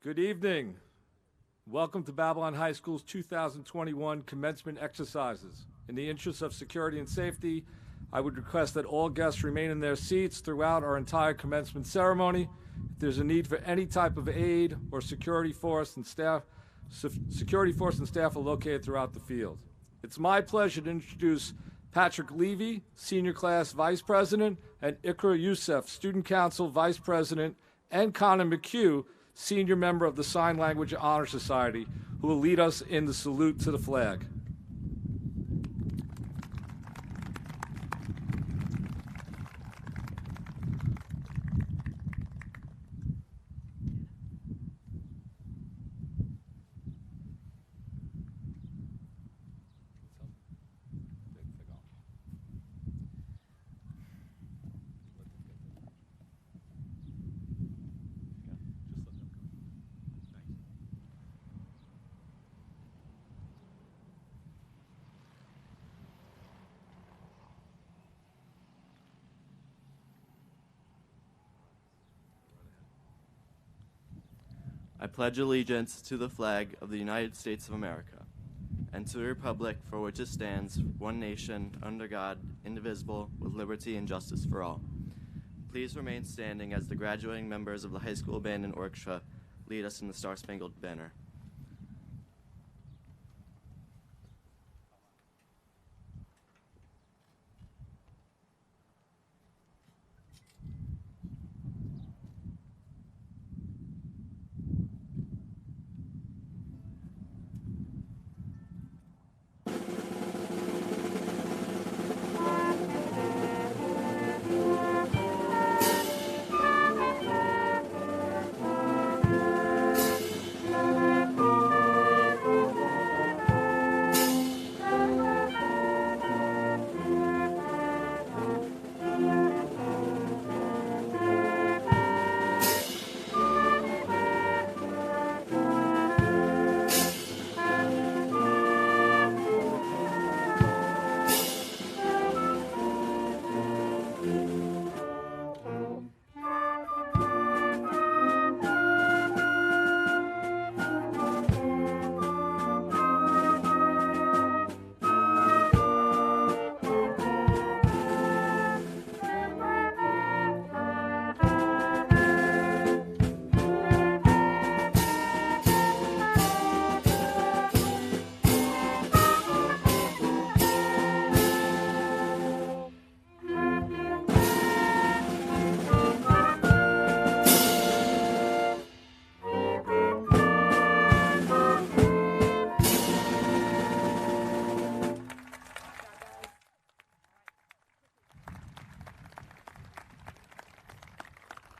Good evening. Welcome to Babylon High School's 2021 commencement exercises. In the interest of security and safety, I would request that all guests remain in their seats throughout our entire commencement ceremony. If there's a need for any type of aid or security force and staff are located throughout the field. It's my pleasure to introduce Patrick Levy, Senior Class Vice President, and Ikra Youssef, Student Council Vice President, and Connor McHugh, Senior Member of the Sign Language Honor Society, who will lead us in the salute to the flag. I pledge allegiance to the flag of the United States of America and to the republic for which it stands, one nation, under God, indivisible, with liberty and justice for all. Please remain standing as the graduating members of the high school band and orchestra lead us in the Star-Spangled Banner.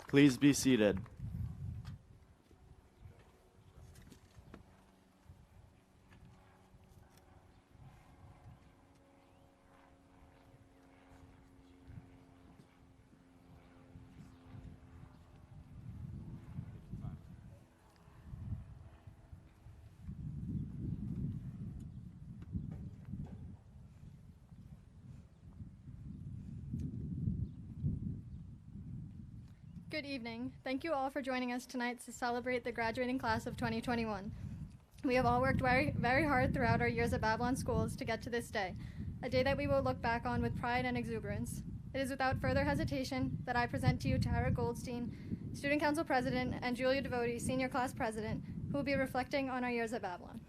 Please be seated. Good evening. Thank you all for joining us tonight to celebrate the graduating class of 2021. We have all worked very, very hard throughout our years at Babylon schools to get to this day, a day that we will look back on with pride and exuberance. It is without further hesitation that I present to you Tara Goldstein, Student Council President, and Julia Devote, Senior Class President, who will be reflecting on our years at Babylon.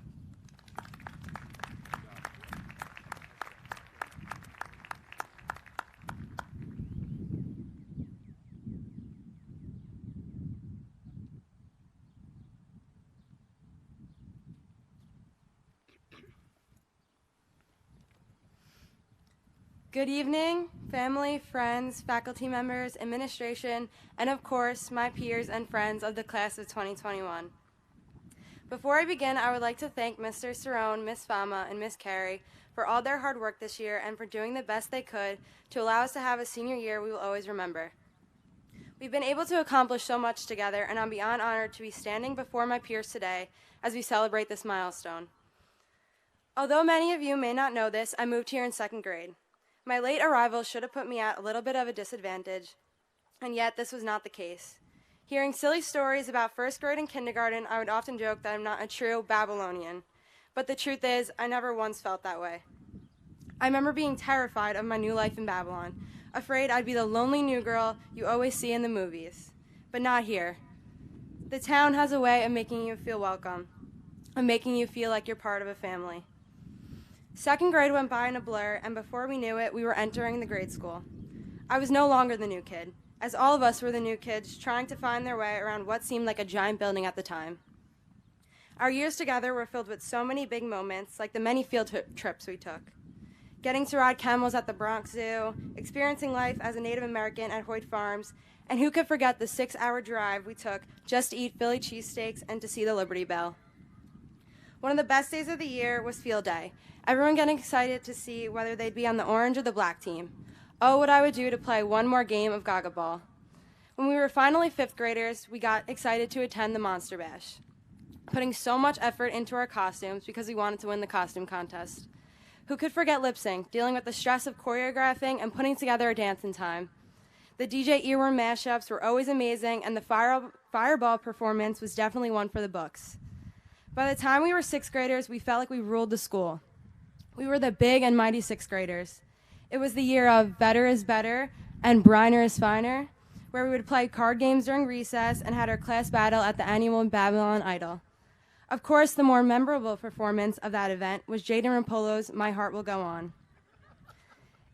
Good evening, family, friends, faculty members, administration, and of course, my peers and friends of the class of 2021. Before I begin, I would like to thank Mr. Cerrone, Ms. Fama, and Ms. Carey for all their hard work this year and for doing the best they could to allow us to have a senior year we will always remember. We've been able to accomplish so much together, and I'm beyond honored to be standing before my peers today as we celebrate this milestone. Although many of you may not know this, I moved here in second grade. My late arrival should have put me at a little bit of a disadvantage, and yet this was not the case. Hearing silly stories about first grade and kindergarten, I would often joke that I'm not a true Babylonian. But the truth is, I never once felt that way. I remember being terrified of my new life in Babylon, afraid I'd be the lonely new girl you always see in the movies. But not here. The town has a way of making you feel welcome, of making you feel like you're part of a family. Second grade went by in a blur, and before we knew it, we were entering the grade school. I was no longer the new kid, as all of us were the new kids trying to find their way around what seemed like a giant building at the time. Our years together were filled with so many big moments, like the many field trips we took. Getting to ride camels at the Bronx Zoo, experiencing life as a Native American at Hoyt Farms, and who could forget the 6-hour drive we took just to eat Philly cheesesteaks and to see the Liberty Bell. One of the best days of the year was field day, everyone getting excited to see whether they'd be on the orange or the black team. Oh, what I would do to play one more game of Gaga Ball. When we were finally 5th graders, we got excited to attend the Monster Bash, putting so much effort into our costumes because we wanted to win the costume contest. Who could forget lip sync, dealing with the stress of choreographing and putting together a dance in time? The DJ earworm mashups were always amazing, and the fireball performance was definitely one for the books. By the time we were 6th graders, we felt like we ruled the school. We were the big and mighty 6th graders. It was the year of Better is Better and Briner is Finer, where we would play card games during recess and had our class battle at the annual Babylon Idol. Of course, the more memorable performance of that event was Jaden Rampolo's My Heart Will Go On.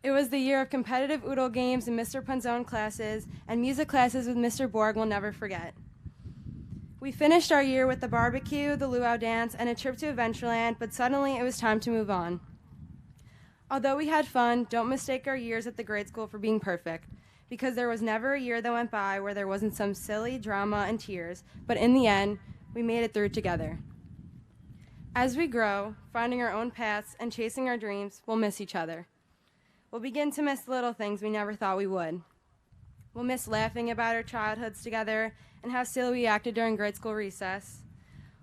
It was the year of competitive oodle games in Mr. Punzone classes and music classes with Mr. Borg we'll never forget. We finished our year with the barbecue, the luau dance, and a trip to Adventureland, but suddenly it was time to move on. Although we had fun, don't mistake our years at the grade school for being perfect, because there was never a year that went by where there wasn't some silly drama and tears, but in the end, we made it through together. As we grow, finding our own paths and chasing our dreams, we'll miss each other. We'll begin to miss the little things we never thought we would. We'll miss laughing about our childhoods together and how silly we acted during grade school recess.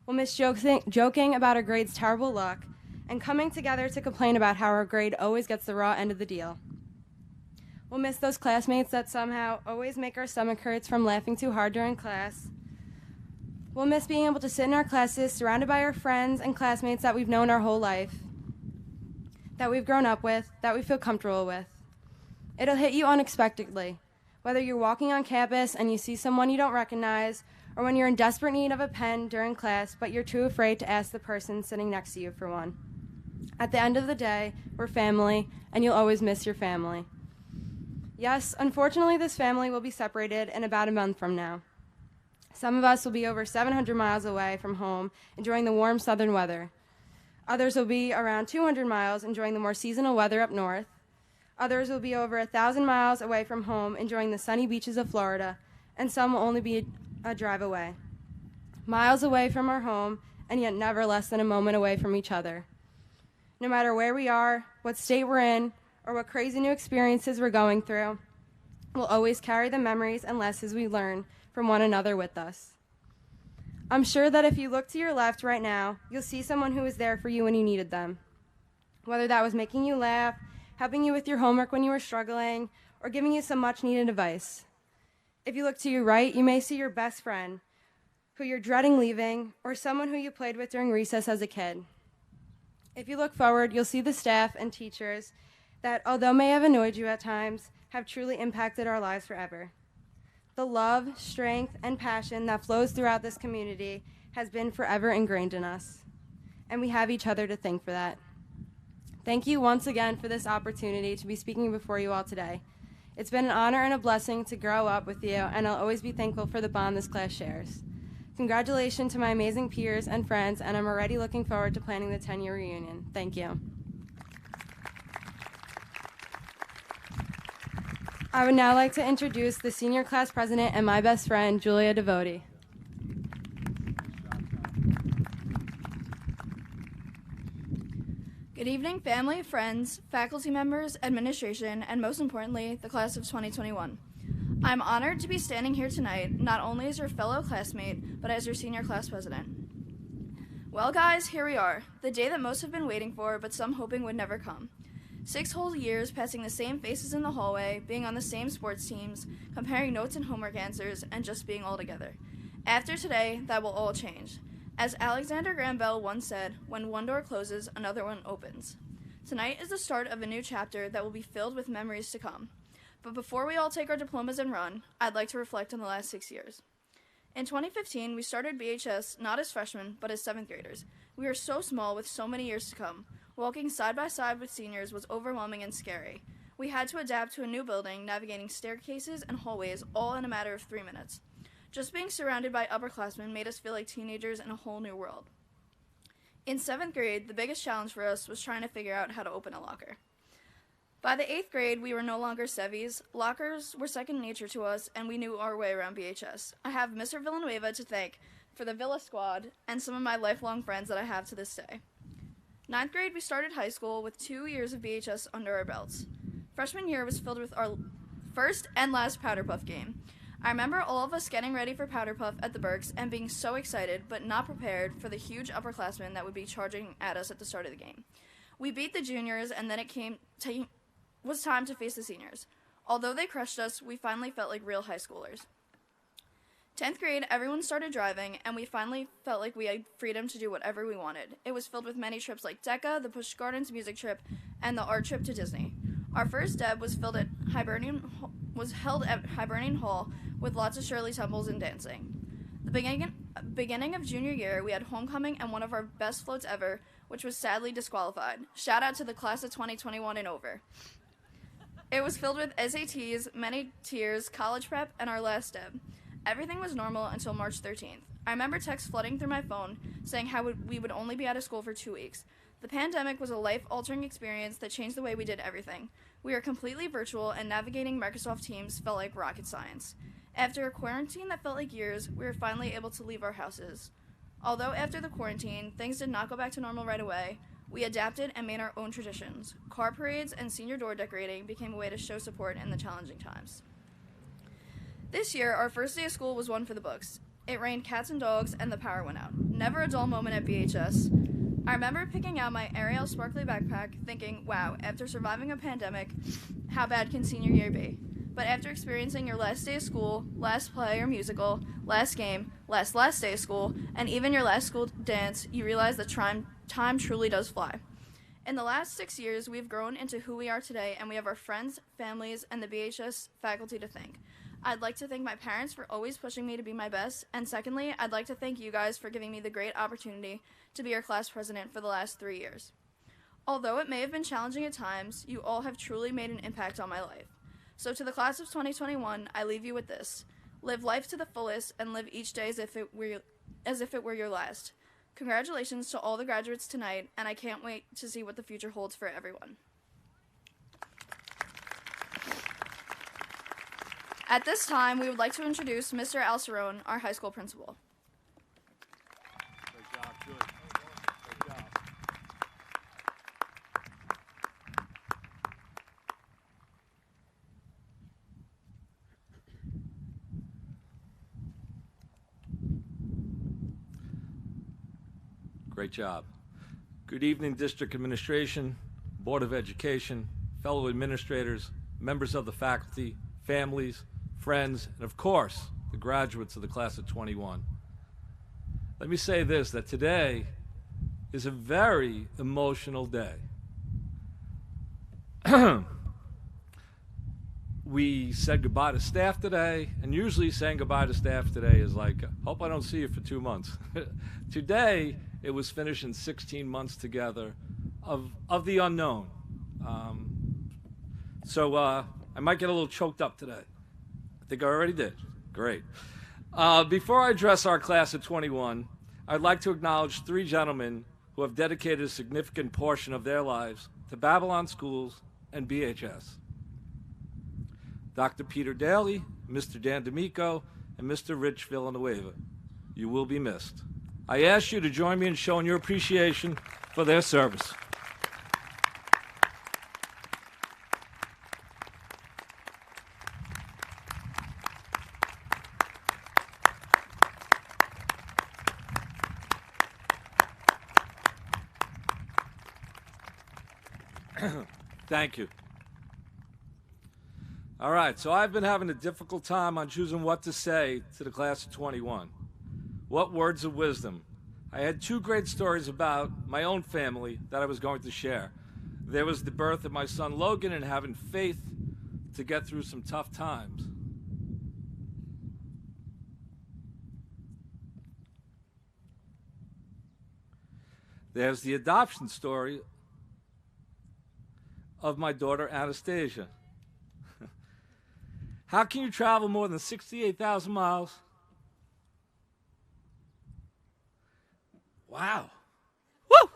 We'll miss joking about our grade's terrible luck and coming together to complain about how our grade always gets the raw end of the deal. We'll miss those classmates that somehow always make our stomach hurts from laughing too hard during class. We'll miss being able to sit in our classes surrounded by our friends and classmates that we've known our whole life, that we've grown up with, that we feel comfortable with. It'll hit you unexpectedly, whether you're walking on campus and you see someone you don't recognize, or when you're in desperate need of a pen during class, but you're too afraid to ask the person sitting next to you for one. At the end of the day, we're family, and you'll always miss your family. Yes, unfortunately, this family will be separated in about a month from now. Some of us will be over 700 miles away from home, enjoying the warm southern weather. Others will be around 200 miles, enjoying the more seasonal weather up north. Others will be over 1,000 miles away from home, enjoying the sunny beaches of Florida, and some will only be a drive away. Miles away from our home, and yet never less than a moment away from each other. No matter where we are, what state we're in, or what crazy new experiences we're going through, we'll always carry the memories and lessons we learn from one another with us. I'm sure that if you look to your left right now, you'll see someone who was there for you when you needed them. Whether that was making you laugh, helping you with your homework when you were struggling, or giving you some much-needed advice. If you look to your right, you may see your best friend, who you're dreading leaving, or someone who you played with during recess as a kid. If you look forward, you'll see the staff and teachers that, although may have annoyed you at times, have truly impacted our lives forever. The love, strength, and passion that flows throughout this community has been forever ingrained in us, and we have each other to thank for that. Thank you once again for this opportunity to be speaking before you all today. It's been an honor and a blessing to grow up with you, and I'll always be thankful for the bond this class shares. Congratulations to my amazing peers and friends, and I'm already looking forward to planning the 10-year reunion. Thank you. I would now like to introduce the senior class president and my best friend, Julia Devote. Good evening, family, friends, faculty members, administration, and most importantly, the class of 2021. I'm honored to be standing here tonight, not only as your fellow classmate, but as your senior class president. Well, guys, here we are, the day that most have been waiting for, but some hoping would never come. 6 whole years passing the same faces in the hallway, being on the same sports teams, comparing notes and homework answers, and just being all together. After today, that will all change. As Alexander Graham Bell once said, when one door closes, another one opens. Tonight is the start of a new chapter that will be filled with memories to come. But before we all take our diplomas and run, I'd like to reflect on the last 6 years. In 2015, we started BHS not as freshmen, but as 7th graders. We were so small with so many years to come. Walking side by side with seniors was overwhelming and scary. We had to adapt to a new building, navigating staircases and hallways all in a matter of 3 minutes. Just being surrounded by upperclassmen made us feel like teenagers in a whole new world. In 7th grade, the biggest challenge for us was trying to figure out how to open a locker. By the 8th grade, we were no longer sevies. Lockers were second nature to us, and we knew our way around BHS. I have Mr. Villanueva to thank for the Villa Squad and some of my lifelong friends that I have to this day. 9th grade, we started high school with 2 years of BHS under our belts. Freshman year was filled with our first and last Powder Puff game. I remember all of us getting ready for Powder Puff at the Berks and being so excited but not prepared for the huge upperclassmen that would be charging at us at the start of the game. We beat the juniors, and then it was time to face the seniors. Although they crushed us, we finally felt like real high schoolers. 10th grade, everyone started driving, and we finally felt like we had freedom to do whatever we wanted. It was filled with many trips like DECA, the Busch Gardens music trip, and the art trip to Disney. Our first deb was held at Hibernian Hall with lots of Shirley Temples and dancing. The beginning of junior year, we had homecoming and one of our best floats ever, which was sadly disqualified. Shout out to the class of 2021 and over. It was filled with SATs, many tears, college prep, and our last deb. Everything was normal until March 13th. I remember texts flooding through my phone saying how we would only be out of school for 2 weeks. The pandemic was a life-altering experience that changed the way we did everything. We were completely virtual, and navigating Microsoft Teams felt like rocket science. After a quarantine that felt like years, we were finally able to leave our houses. Although after the quarantine, things did not go back to normal right away, we adapted and made our own traditions. Car parades and senior door decorating became a way to show support in the challenging times. This year, our first day of school was one for the books. It rained cats and dogs, and the power went out. Never a dull moment at BHS. I remember picking out my Ariel sparkly backpack, thinking, wow, after surviving a pandemic, how bad can senior year be? But after experiencing your last day of school, last play or musical, last game, last day of school, and even your last school dance, you realize that time truly does fly. In the last 6 years, we've grown into who we are today, and we have our friends, families, and the BHS faculty to thank. I'd like to thank my parents for always pushing me to be my best, and secondly, I'd like to thank you guys for giving me the great opportunity to be your class president for the last 3 years. Although it may have been challenging at times, you all have truly made an impact on my life. So to the class of 2021, I leave you with this. Live life to the fullest and live each day as if it were your last. Congratulations to all the graduates tonight, and I can't wait to see what the future holds for everyone. At this time, we would like to introduce Mr. Alcerone, our high school principal. Great job, good. Great job. Great job. Good evening, District Administration, Board of Education, fellow administrators, members of the faculty, families, friends, and of course, the graduates of the class of 21. Let me say this, that today is a very emotional day. We said goodbye to staff today, and usually saying goodbye to staff today is like, hope I don't see you for 2 months. Today, it was finishing 16 months together of the unknown. So I might get a little choked up today. I think I already did. Great. Before I address our class of 21, I'd like to acknowledge 3 gentlemen who have dedicated a significant portion of their lives to Babylon Schools and BHS. Dr. Peter Daly, Mr. Dan D'Amico, and Mr. Rich Villanueva. You will be missed. I ask you to join me in showing your appreciation for their service. Thank you. All right, so I've been having a difficult time on choosing what to say to the class of 21. What words of wisdom? I had two great stories about my own family that I was going to share. There was the birth of my son Logan and having faith to get through some tough times. There's the adoption story of my daughter Anastasia. How can you travel more than 68,000 miles? Wow. Woo!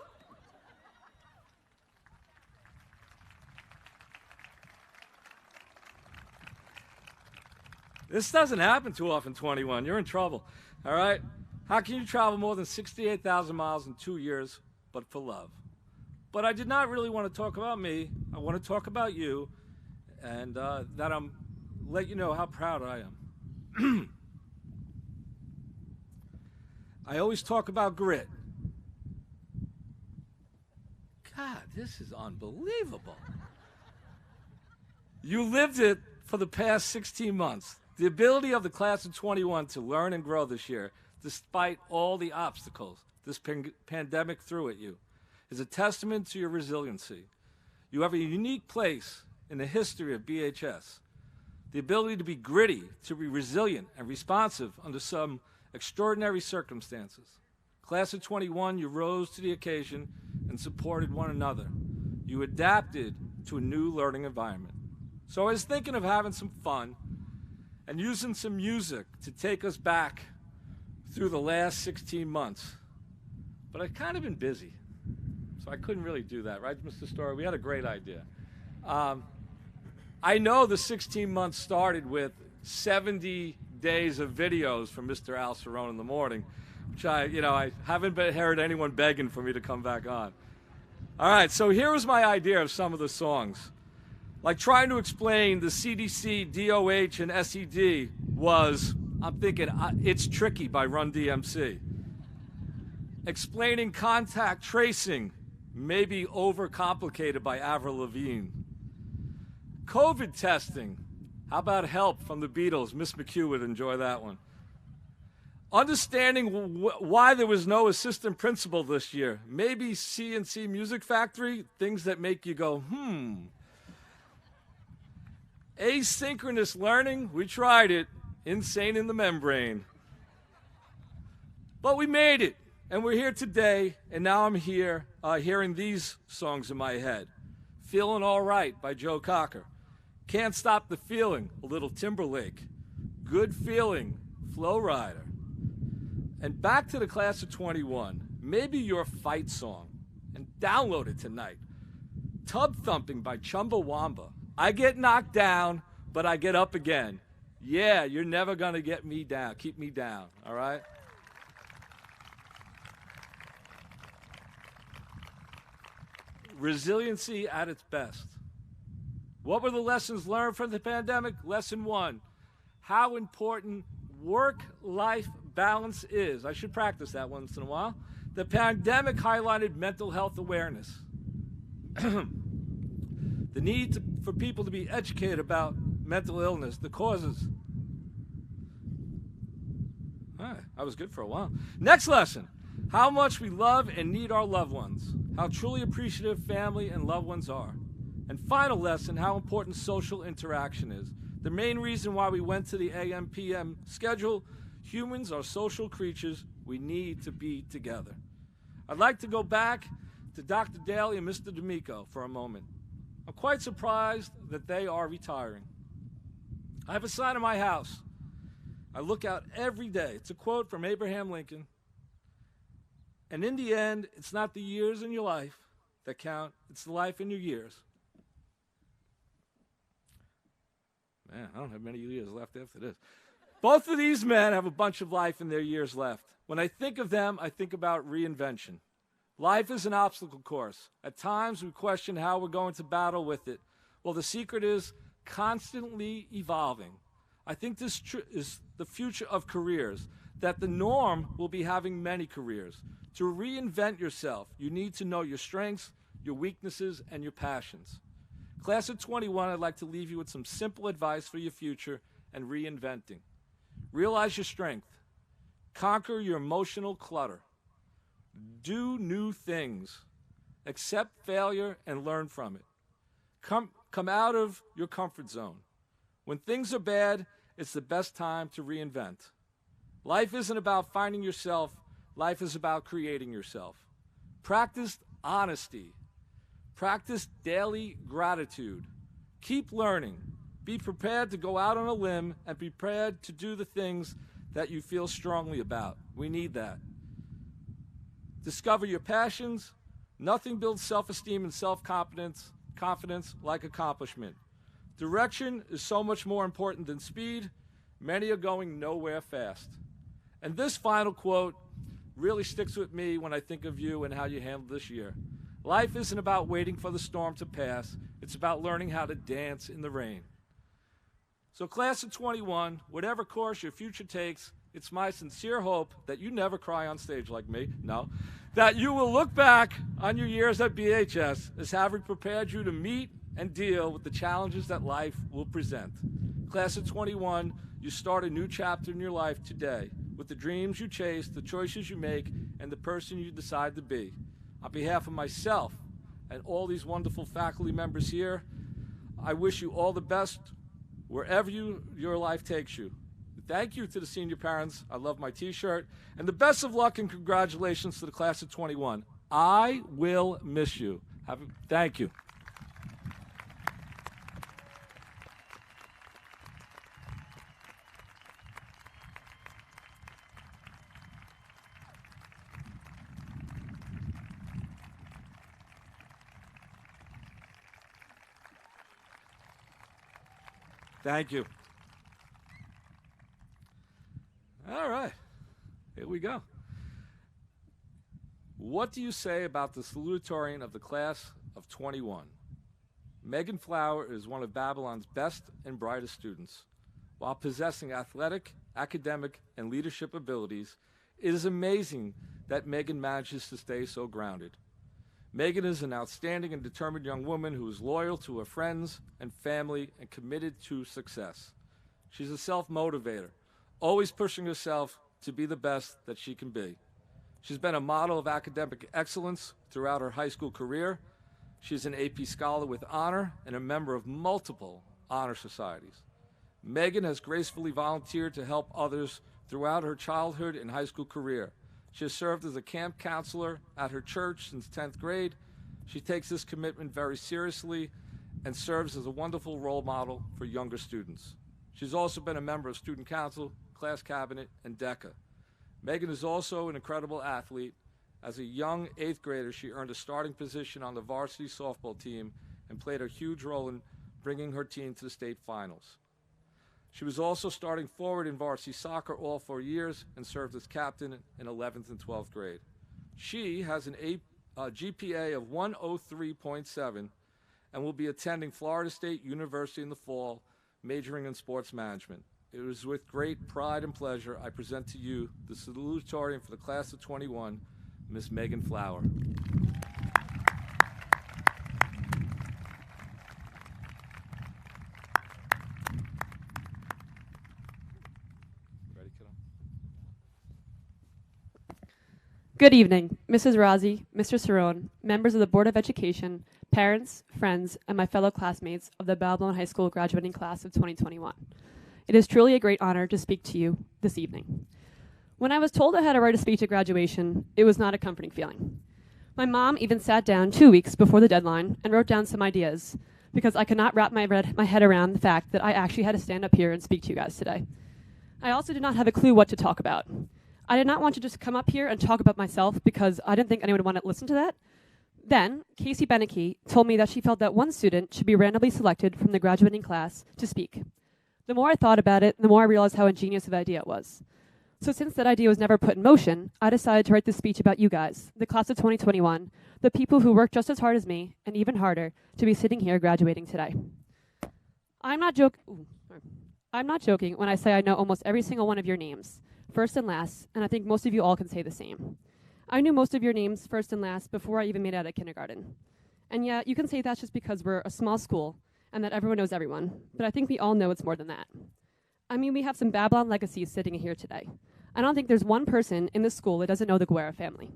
This doesn't happen too often, 21. You're in trouble. All right? How can you travel more than 68,000 miles in 2 years, but for love? But I did not really want to talk about me. I want to talk about you, and that I'm let you know how proud I am. I always talk about grit. God, this is unbelievable. You lived it for the past 16 months. The ability of the class of 21 to learn and grow this year, despite all the obstacles this pandemic threw at you, is a testament to your resiliency. You have a unique place in the history of BHS. The ability to be gritty, to be resilient and responsive under some extraordinary circumstances. Class of 21, you rose to the occasion and supported one another. You adapted to a new learning environment. So I was thinking of having some fun and using some music to take us back through the last 16 months. But I've kind of been busy, so I couldn't really do that, right, Mr. Story? We had a great idea. I know the 16 months started with 70 days of videos from Mr. Al Cerrone in the morning, which I haven't heard anyone begging for me to come back on. All right, so here was my idea of some of the songs. Like trying to explain the CDC, DOH, and SED was, I'm thinking, It's Tricky by Run DMC. Explaining contact tracing, maybe overcomplicated by Avril Lavigne. COVID testing, how about Help from the Beatles? Miss McHugh would enjoy that one. Understanding why there was no assistant principal this year. Maybe CNC Music Factory, things that make you go, Asynchronous learning, we tried it. Insane in the membrane. But we made it, and we're here today, and now I'm here hearing these songs in my head. Feeling All Right by Joe Cocker. Can't Stop the Feeling, a little Timberlake. Good Feeling, Flow Rider. And back to the class of 21, maybe your fight song, and download it tonight. Tub Thumping by Chumbawamba. I get knocked down, but I get up again. Yeah, you're never going to get me down. Keep me down, all right? Resiliency at its best. What were the lessons learned from the pandemic? Lesson 1, how important work-life balance is. I should practice that once in a while. The pandemic highlighted mental health awareness. The need for people to be educated about mental illness, the causes. All right, I was good for a while. Next lesson, how much we love and need our loved ones, how truly appreciative family and loved ones are. And final lesson, how important social interaction is. The main reason why we went to the AM/PM schedule, humans are social creatures. We need to be together. I'd like to go back to Dr. Daly and Mr. D'Amico for a moment. I'm quite surprised that they are retiring. I have a sign in my house. I look out every day. It's a quote from Abraham Lincoln. And in the end, it's not the years in your life that count, it's the life in your years. Man, I don't have many years left after this. Both of these men have a bunch of life in their years left. When I think of them, I think about reinvention. Life is an obstacle course. At times, we question how we're going to battle with it. Well, the secret is constantly evolving. I think this is the future of careers, that the norm will be having many careers. To reinvent yourself, you need to know your strengths, your weaknesses, and your passions. Class of 21, I'd like to leave you with some simple advice for your future and reinventing. Realize your strength. Conquer your emotional clutter. Do new things. Accept failure and learn from it. Come out of your comfort zone. When things are bad, it's the best time to reinvent. Life isn't about finding yourself. Life is about creating yourself. Practice honesty. Practice daily gratitude. Keep learning. Be prepared to go out on a limb and be prepared to do the things that you feel strongly about. We need that. Discover your passions. Nothing builds self-esteem and self-confidence like accomplishment. Direction is so much more important than speed. Many are going nowhere fast. And this final quote really sticks with me when I think of you and how you handled this year. Life isn't about waiting for the storm to pass. It's about learning how to dance in the rain. So class of 21, whatever course your future takes, it's my sincere hope that you never cry on stage like me, no, that you will look back on your years at BHS as having prepared you to meet and deal with the challenges that life will present. Class of 21, you start a new chapter in your life today with the dreams you chase, the choices you make, and the person you decide to be. On behalf of myself and all these wonderful faculty members here, I wish you all the best wherever your life takes you. Thank you to the senior parents. I love my t-shirt. And the best of luck and congratulations to the class of 21. I will miss you. Thank you. Thank you. All right, here we go. What do you say about the salutatorian of the class of 21? Megan Flower is one of Babylon's best and brightest students. While possessing athletic, academic, and leadership abilities, it is amazing that Megan manages to stay so grounded. Megan is an outstanding and determined young woman who is loyal to her friends and family and committed to success. She's a self-motivator, always pushing herself to be the best that she can be. She's been a model of academic excellence throughout her high school career. She's an AP Scholar with honor and a member of multiple honor societies. Megan has gracefully volunteered to help others throughout her childhood and high school career. She has served as a camp counselor at her church since 10th grade. She takes this commitment very seriously and serves as a wonderful role model for younger students. She's also been a member of student council, class cabinet, and DECA. Megan is also an incredible athlete. As a young 8th grader, she earned a starting position on the varsity softball team and played a huge role in bringing her team to the state finals. She was also starting forward in varsity soccer all 4 years and served as captain in 11th and 12th grade. She has an GPA of 103.7 and will be attending Florida State University in the fall, majoring in sports management. It is with great pride and pleasure I present to you the salutatorian for the class of 21, Miss Megan Flower. Ready, kiddo? Good evening, Mrs. Razi, Mr. Cerrone, members of the Board of Education, parents, friends, and my fellow classmates of the Babylon High School graduating class of 2021. It is truly a great honor to speak to you this evening. When I was told I had to write a speech at graduation, it was not a comforting feeling. My mom even sat down 2 weeks before the deadline and wrote down some ideas because I could not wrap my head around the fact that I actually had to stand up here and speak to you guys today. I also did not have a clue what to talk about. I did not want to just come up here and talk about myself because I didn't think anyone would want to listen to that. Then, Casey Beneke told me that she felt that one student should be randomly selected from the graduating class to speak. The more I thought about it, the more I realized how ingenious of an idea it was. So since that idea was never put in motion, I decided to write this speech about you guys, the class of 2021, the people who worked just as hard as me, and even harder, to be sitting here graduating today. I'm not joking when I say I know almost every single one of your names, first and last, and I think most of you all can say the same. I knew most of your names first and last before I even made it out of kindergarten. And yeah, you can say that's just because we're a small school and that everyone knows everyone, but I think we all know it's more than that. I mean, we have some Babylon legacies sitting here today. I don't think there's one person in this school that doesn't know the Guerra family.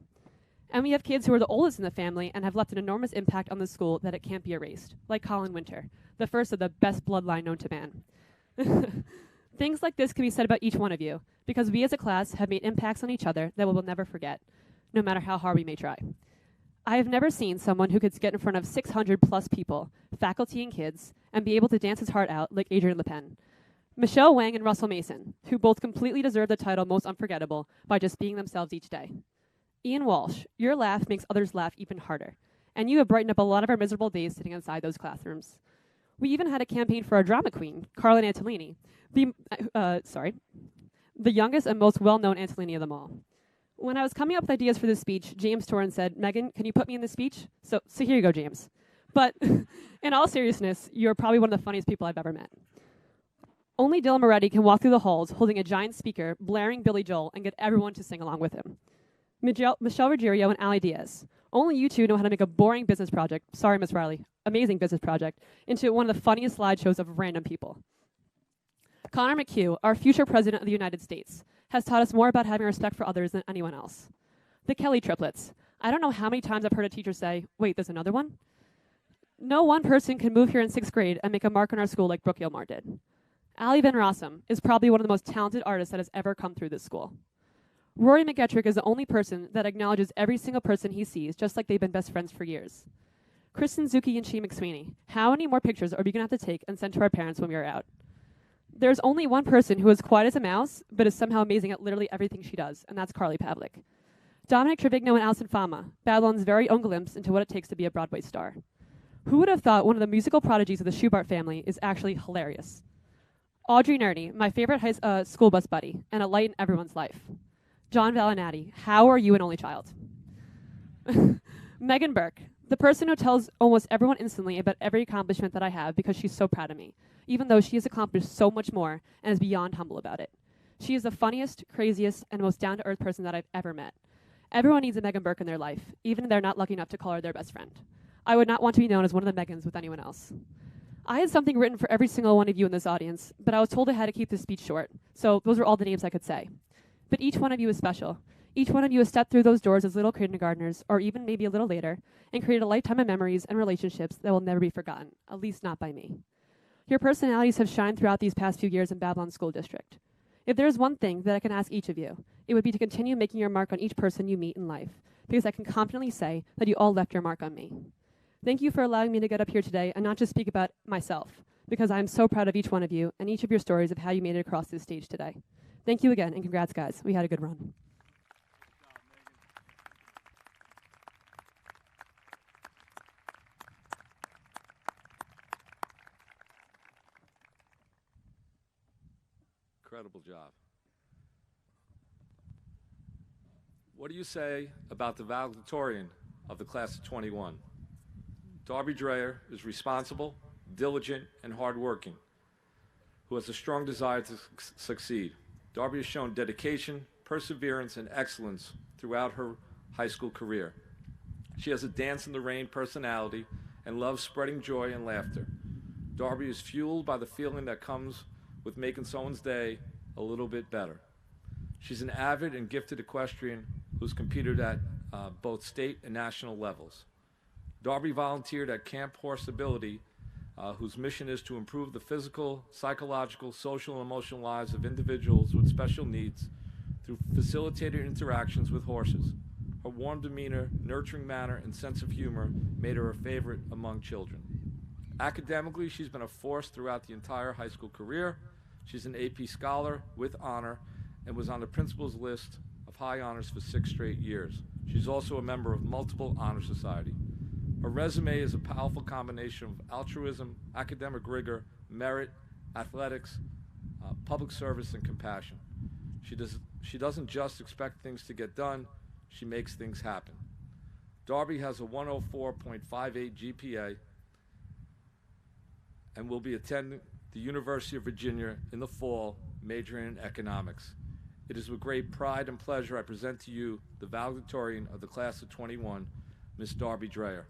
And we have kids who are the oldest in the family and have left an enormous impact on the school that it can't be erased, like Colin Winter, the first of the best bloodline known to man. Things like this can be said about each one of you, because we as a class have made impacts on each other that we will never forget, no matter how hard we may try. I have never seen someone who could get in front of 600 plus people, faculty and kids, and be able to dance his heart out like Adrian Le Pen. Michelle Wang and Russell Mason, who both completely deserve the title Most Unforgettable by just being themselves each day. Ian Walsh, your laugh makes others laugh even harder, and you have brightened up a lot of our miserable days sitting inside those classrooms. We even had a campaign for our drama queen, Carlin Antolini, the youngest and most well-known Antolini of them all. When I was coming up with ideas for this speech, James Torrance said, "Megan, can you put me in the speech?" So here you go, James. But in all seriousness, you're probably one of the funniest people I've ever met. Only Dylan Moretti can walk through the halls holding a giant speaker, blaring Billy Joel, and get everyone to sing along with him. Michelle Ruggiero and Ali Diaz. Only you two know how to make a boring business project, sorry, Miss Riley, amazing business project, into one of the funniest slideshows of random people. Connor McHugh, our future president of the United States, has taught us more about having respect for others than anyone else. The Kelly triplets. I don't know how many times I've heard a teacher say, "Wait, there's another one?" No one person can move here in 6th grade and make a mark on our school like Brooke Yilmar did. Ali Van Rossum is probably one of the most talented artists that has ever come through this school. Rory McGetrick is the only person that acknowledges every single person he sees, just like they've been best friends for years. Kristen Zuki and Shea McSweeney. How many more pictures are we going to have to take and send to our parents when we are out? There's only one person who is quiet as a mouse, but is somehow amazing at literally everything she does, and that's Carly Pavlik. Dominic Trevigno and Alison Fama, Babylon's very own glimpse into what it takes to be a Broadway star. Who would have thought one of the musical prodigies of the Schubart family is actually hilarious? Audrey Nerdy, my favorite school bus buddy, and a light in everyone's life. John Valinati, how are you an only child? Megan Burke, the person who tells almost everyone instantly about every accomplishment that I have because she's so proud of me, even though she has accomplished so much more and is beyond humble about it. She is the funniest, craziest, and most down-to-earth person that I've ever met. Everyone needs a Megan Burke in their life, even if they're not lucky enough to call her their best friend. I would not want to be known as one of the Megans with anyone else. I had something written for every single one of you in this audience, but I was told I had to keep this speech short, so those are all the names I could say. But each one of you is special. Each one of you has stepped through those doors as little kindergartners, or even maybe a little later, and created a lifetime of memories and relationships that will never be forgotten, at least not by me. Your personalities have shined throughout these past few years in Babylon School District. If there is one thing that I can ask each of you, it would be to continue making your mark on each person you meet in life, because I can confidently say that you all left your mark on me. Thank you for allowing me to get up here today and not just speak about myself, because I am so proud of each one of you and each of your stories of how you made it across this stage today. Thank you again, and congrats, guys. We had a good run. Incredible job. What do you say about the valedictorian of the class of 21? Darby Dreyer is responsible, diligent, and hardworking, who has a strong desire to succeed. Darby has shown dedication, perseverance, and excellence throughout her high school career. She has a dance-in-the-rain personality and loves spreading joy and laughter. Darby is fueled by the feeling that comes with making someone's day a little bit better. She's an avid and gifted equestrian who's competed at both state and national levels. Darby volunteered at Camp Horse Ability, whose mission is to improve the physical, psychological, social, and emotional lives of individuals with special needs through facilitated interactions with horses. Her warm demeanor, nurturing manner, and sense of humor made her a favorite among children. Academically, she's been a force throughout the entire high school career. She's an AP scholar with honor and was on the principal's list of high honors for 6 straight years. She's also a member of multiple honor society. Her resume is a powerful combination of altruism, academic rigor, merit, athletics, public service, and compassion. She doesn't just expect things to get done, she makes things happen. Darby has a 104.58 GPA and will be attending the University of Virginia in the fall, majoring in economics. It is with great pride and pleasure I present to you the valedictorian of the class of 21, Miss Darby Dreyer.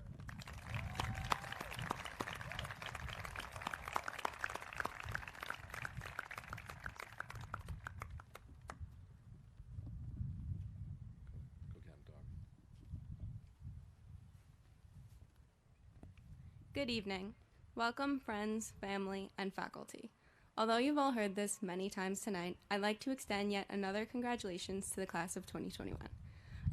Good evening. Welcome, friends, family, and faculty. Although you've all heard this many times tonight, I'd like to extend yet another congratulations to the class of 2021.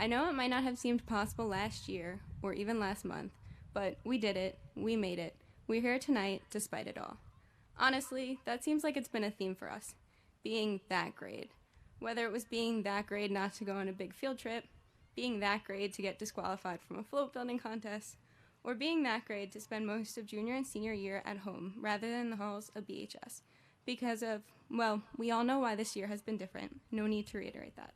I know it might not have seemed possible last year or even last month, but we did it, we made it, we're here tonight despite it all. Honestly, that seems like it's been a theme for us, being that grade. Whether it was being that grade not to go on a big field trip, being that grade to get disqualified from a float building contest, or being that grade to spend most of junior and senior year at home rather than the halls of BHS. Because of, well, we all know why this year has been different. No need to reiterate that.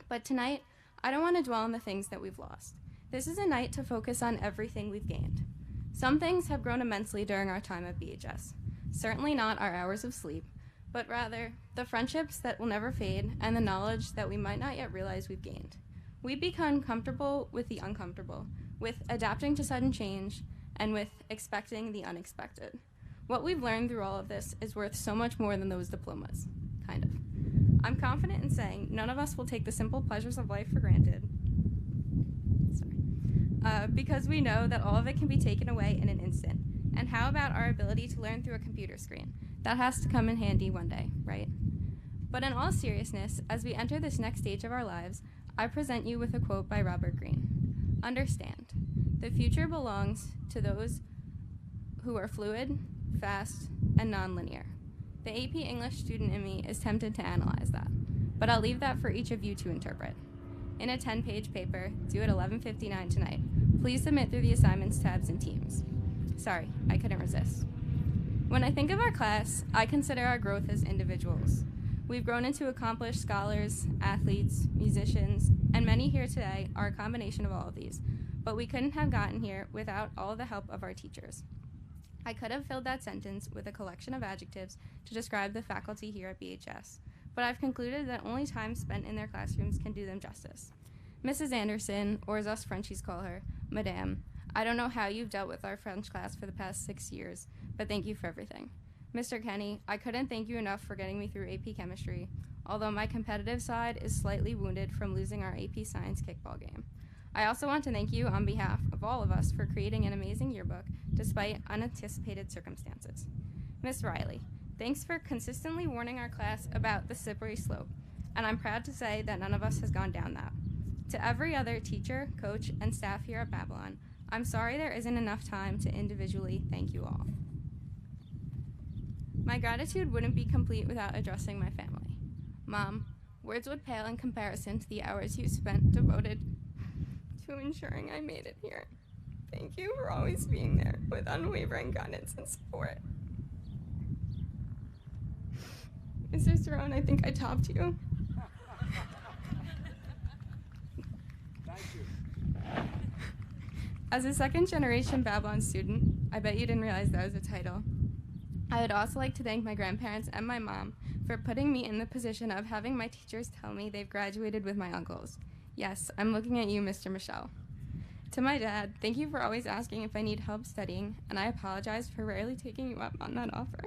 But tonight, I don't want to dwell on the things that we've lost. This is a night to focus on everything we've gained. Some things have grown immensely during our time at BHS. Certainly not our hours of sleep, but rather the friendships that will never fade and the knowledge that we might not yet realize we've gained. We've become comfortable with the uncomfortable, with adapting to sudden change, and with expecting the unexpected. What we've learned through all of this is worth so much more than those diplomas, kind of. I'm confident in saying none of us will take the simple pleasures of life for granted, because we know that all of it can be taken away in an instant. And how about our ability to learn through a computer screen? That has to come in handy one day, right? But in all seriousness, as we enter this next stage of our lives, I present you with a quote by Robert Greene. Understand, the future belongs to those who are fluid, fast, and nonlinear. The AP English student in me is tempted to analyze that, but I'll leave that for each of you to interpret. In a 10-page paper, due at 11:59 tonight, please submit through the assignments tabs in Teams. Sorry, I couldn't resist. When I think of our class, I consider our growth as individuals. We've grown into accomplished scholars, athletes, musicians, and many here today are a combination of all of these, but we couldn't have gotten here without all the help of our teachers. I could have filled that sentence with a collection of adjectives to describe the faculty here at BHS, but I've concluded that only time spent in their classrooms can do them justice. Mrs. Anderson, or as us Frenchies call her, Madame, I don't know how you've dealt with our French class for the past 6 years, but thank you for everything. Mr. Kenny, I couldn't thank you enough for getting me through AP Chemistry, although my competitive side is slightly wounded from losing our AP Science kickball game. I also want to thank you on behalf of all of us for creating an amazing yearbook despite unanticipated circumstances. Miss Riley, thanks for consistently warning our class about the slippery slope, and I'm proud to say that none of us has gone down that. To every other teacher, coach, and staff here at Babylon, I'm sorry there isn't enough time to individually thank you all. My gratitude wouldn't be complete without addressing my family. Mom, words would pale in comparison to the hours you spent devoted to ensuring I made it here. Thank you for always being there with unwavering guidance and support. Mr. Cerrone, I think I topped you. Thank you. As a second-generation Babylon student, I bet you didn't realize that was a title. I would also like to thank my grandparents and my mom for putting me in the position of having my teachers tell me they've graduated with my uncles. Yes, I'm looking at you, Mr. Michelle. To my dad, thank you for always asking if I need help studying, and I apologize for rarely taking you up on that offer.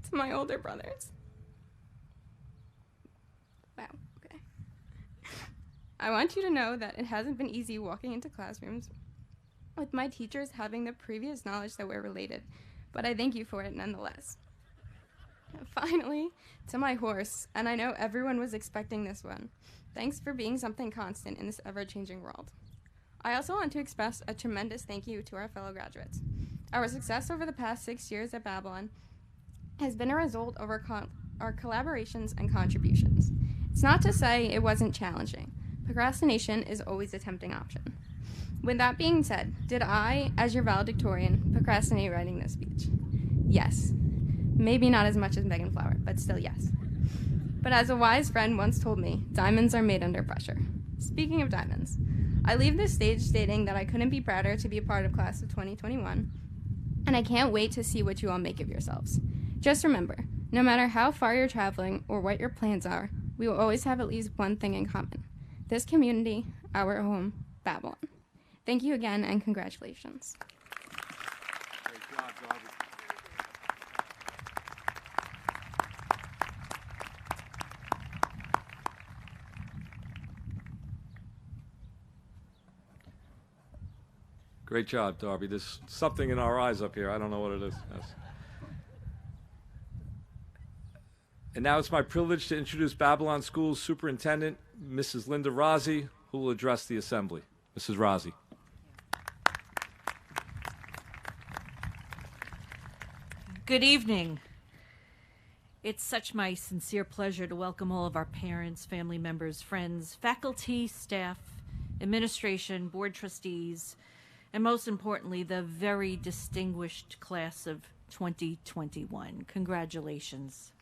To my older brothers. Wow, okay. I want you to know that it hasn't been easy walking into classrooms with my teachers having the previous knowledge that we're related, but I thank you for it nonetheless. Finally, to my horse, and I know everyone was expecting this one, thanks for being something constant in this ever-changing world. I also want to express a tremendous thank you to our fellow graduates. Our success over the past 6 years at Babylon has been a result of our collaborations and contributions. It's not to say it wasn't challenging. Procrastination is always a tempting option. With that being said, did I, as your valedictorian, procrastinate writing this speech? Yes. Maybe not as much as Megan Flower, but still yes. But as a wise friend once told me, diamonds are made under pressure. Speaking of diamonds, I leave this stage stating that I couldn't be prouder to be a part of class of 2021, and I can't wait to see what you all make of yourselves. Just remember, no matter how far you're traveling or what your plans are, we will always have at least one thing in common. This community, our home, Babylon. Thank you again, and congratulations. Great job, Darby. Great job, Darby. There's something in our eyes up here. I don't know what it is. Yes. And now it's my privilege to introduce Babylon School's Superintendent, Mrs. Linda Rozzi, who will address the Assembly. Mrs. Rozzi. Good evening. It's such my sincere pleasure to welcome all of our parents, family members, friends, faculty, staff, administration, board trustees, and most importantly, the very distinguished class of 2021. Congratulations.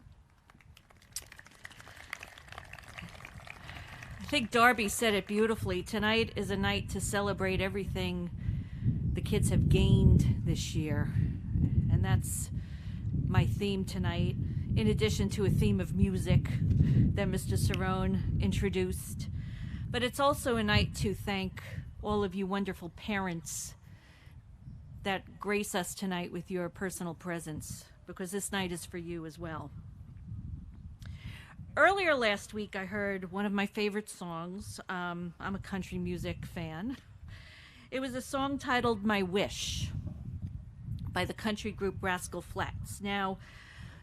I think Darby said it beautifully. Tonight is a night to celebrate everything the kids have gained this year. And that's my theme tonight, in addition to a theme of music that Mr. Cerrone introduced. But it's also a night to thank all of you wonderful parents that grace us tonight with your personal presence, because this night is for you as well. Earlier last week, I heard one of my favorite songs. I'm a country music fan. It was a song titled My Wish by the country group Rascal Flatts. Now,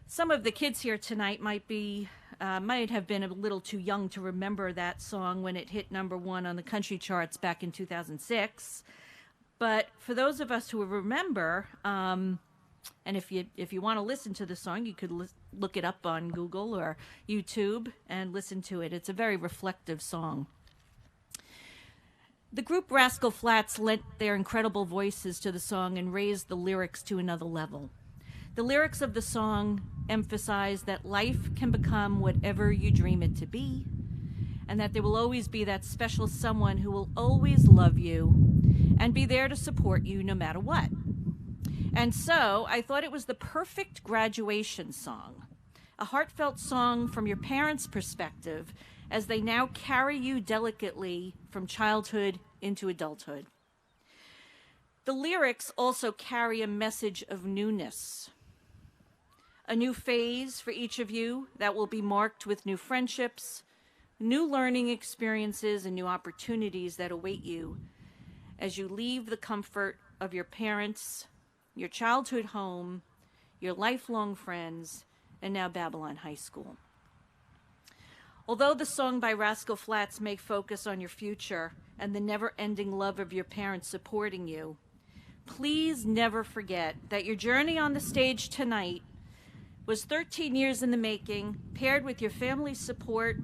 some of the kids here tonight might have been a little too young to remember that song when it hit #1 on the country charts back in 2006. But for those of us who remember, and if you want to listen to the song, you could look it up on Google or YouTube and listen to it. It's a very reflective song. The group Rascal Flatts lent their incredible voices to the song and raised the lyrics to another level. The lyrics of the song emphasize that life can become whatever you dream it to be, and that there will always be that special someone who will always love you and be there to support you no matter what. And so I thought it was the perfect graduation song, a heartfelt song from your parents' perspective as they now carry you delicately from childhood into adulthood. The lyrics also carry a message of newness, a new phase for each of you that will be marked with new friendships, new learning experiences, and new opportunities that await you as you leave the comfort of your parents, your childhood home, your lifelong friends, and now Babylon High School. Although the song by Rascal Flatts may focus on your future and the never-ending love of your parents supporting you, please never forget that your journey on the stage tonight was 13 years in the making, paired with your family's support,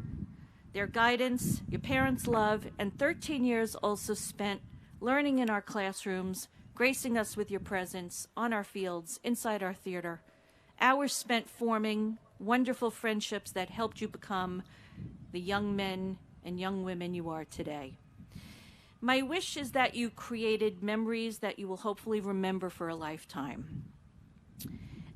their guidance, your parents' love, and 13 years also spent learning in our classrooms, gracing us with your presence on our fields, inside our theater, hours spent forming wonderful friendships that helped you become the young men and young women you are today. My wish is that you created memories that you will hopefully remember for a lifetime.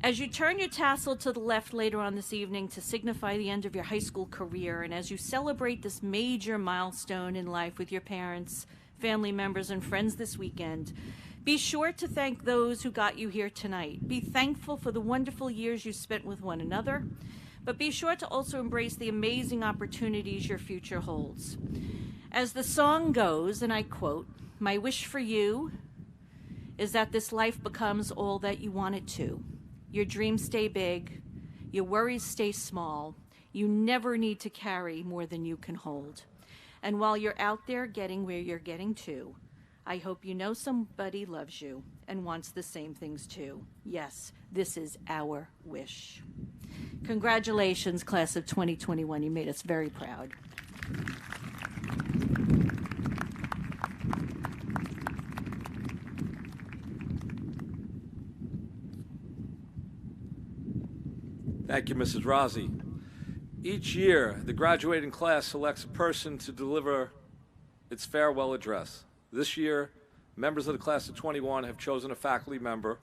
As you turn your tassel to the left later on this evening to signify the end of your high school career, and as you celebrate this major milestone in life with your parents, family members, and friends this weekend, be sure to thank those who got you here tonight. Be thankful for the wonderful years you spent with one another, but be sure to also embrace the amazing opportunities your future holds. As the song goes, and I quote, "My wish for you is that this life becomes all that you want it to. Your dreams stay big, your worries stay small. You never need to carry more than you can hold. And while you're out there getting where you're getting to, I hope you know somebody loves you and wants the same things too. Yes, this is our wish." Congratulations, class of 2021. You made us very proud. Thank you, Mrs. Rozzi. Each year, the graduating class selects a person to deliver its farewell address. This year, members of the class of 21 have chosen a faculty member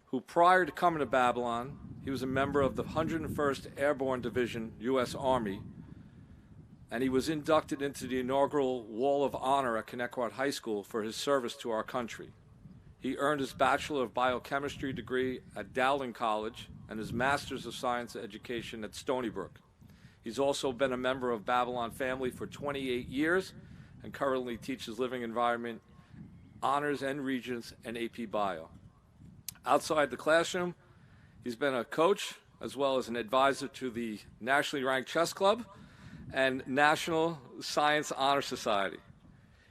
who, prior to coming to Babylon, he was a member of the 101st Airborne Division, U.S. Army, and he was inducted into the inaugural Wall of Honor at Connecticut High School for his service to our country. He earned his Bachelor of Biochemistry degree at Dowling College and his Master's of Science Education at Stony Brook. He's also been a member of Babylon family for 28 years and currently teaches living environment Honors and Regents, and AP Bio. Outside the classroom, he's been a coach as well as an advisor to the nationally ranked chess club and National Science Honor Society.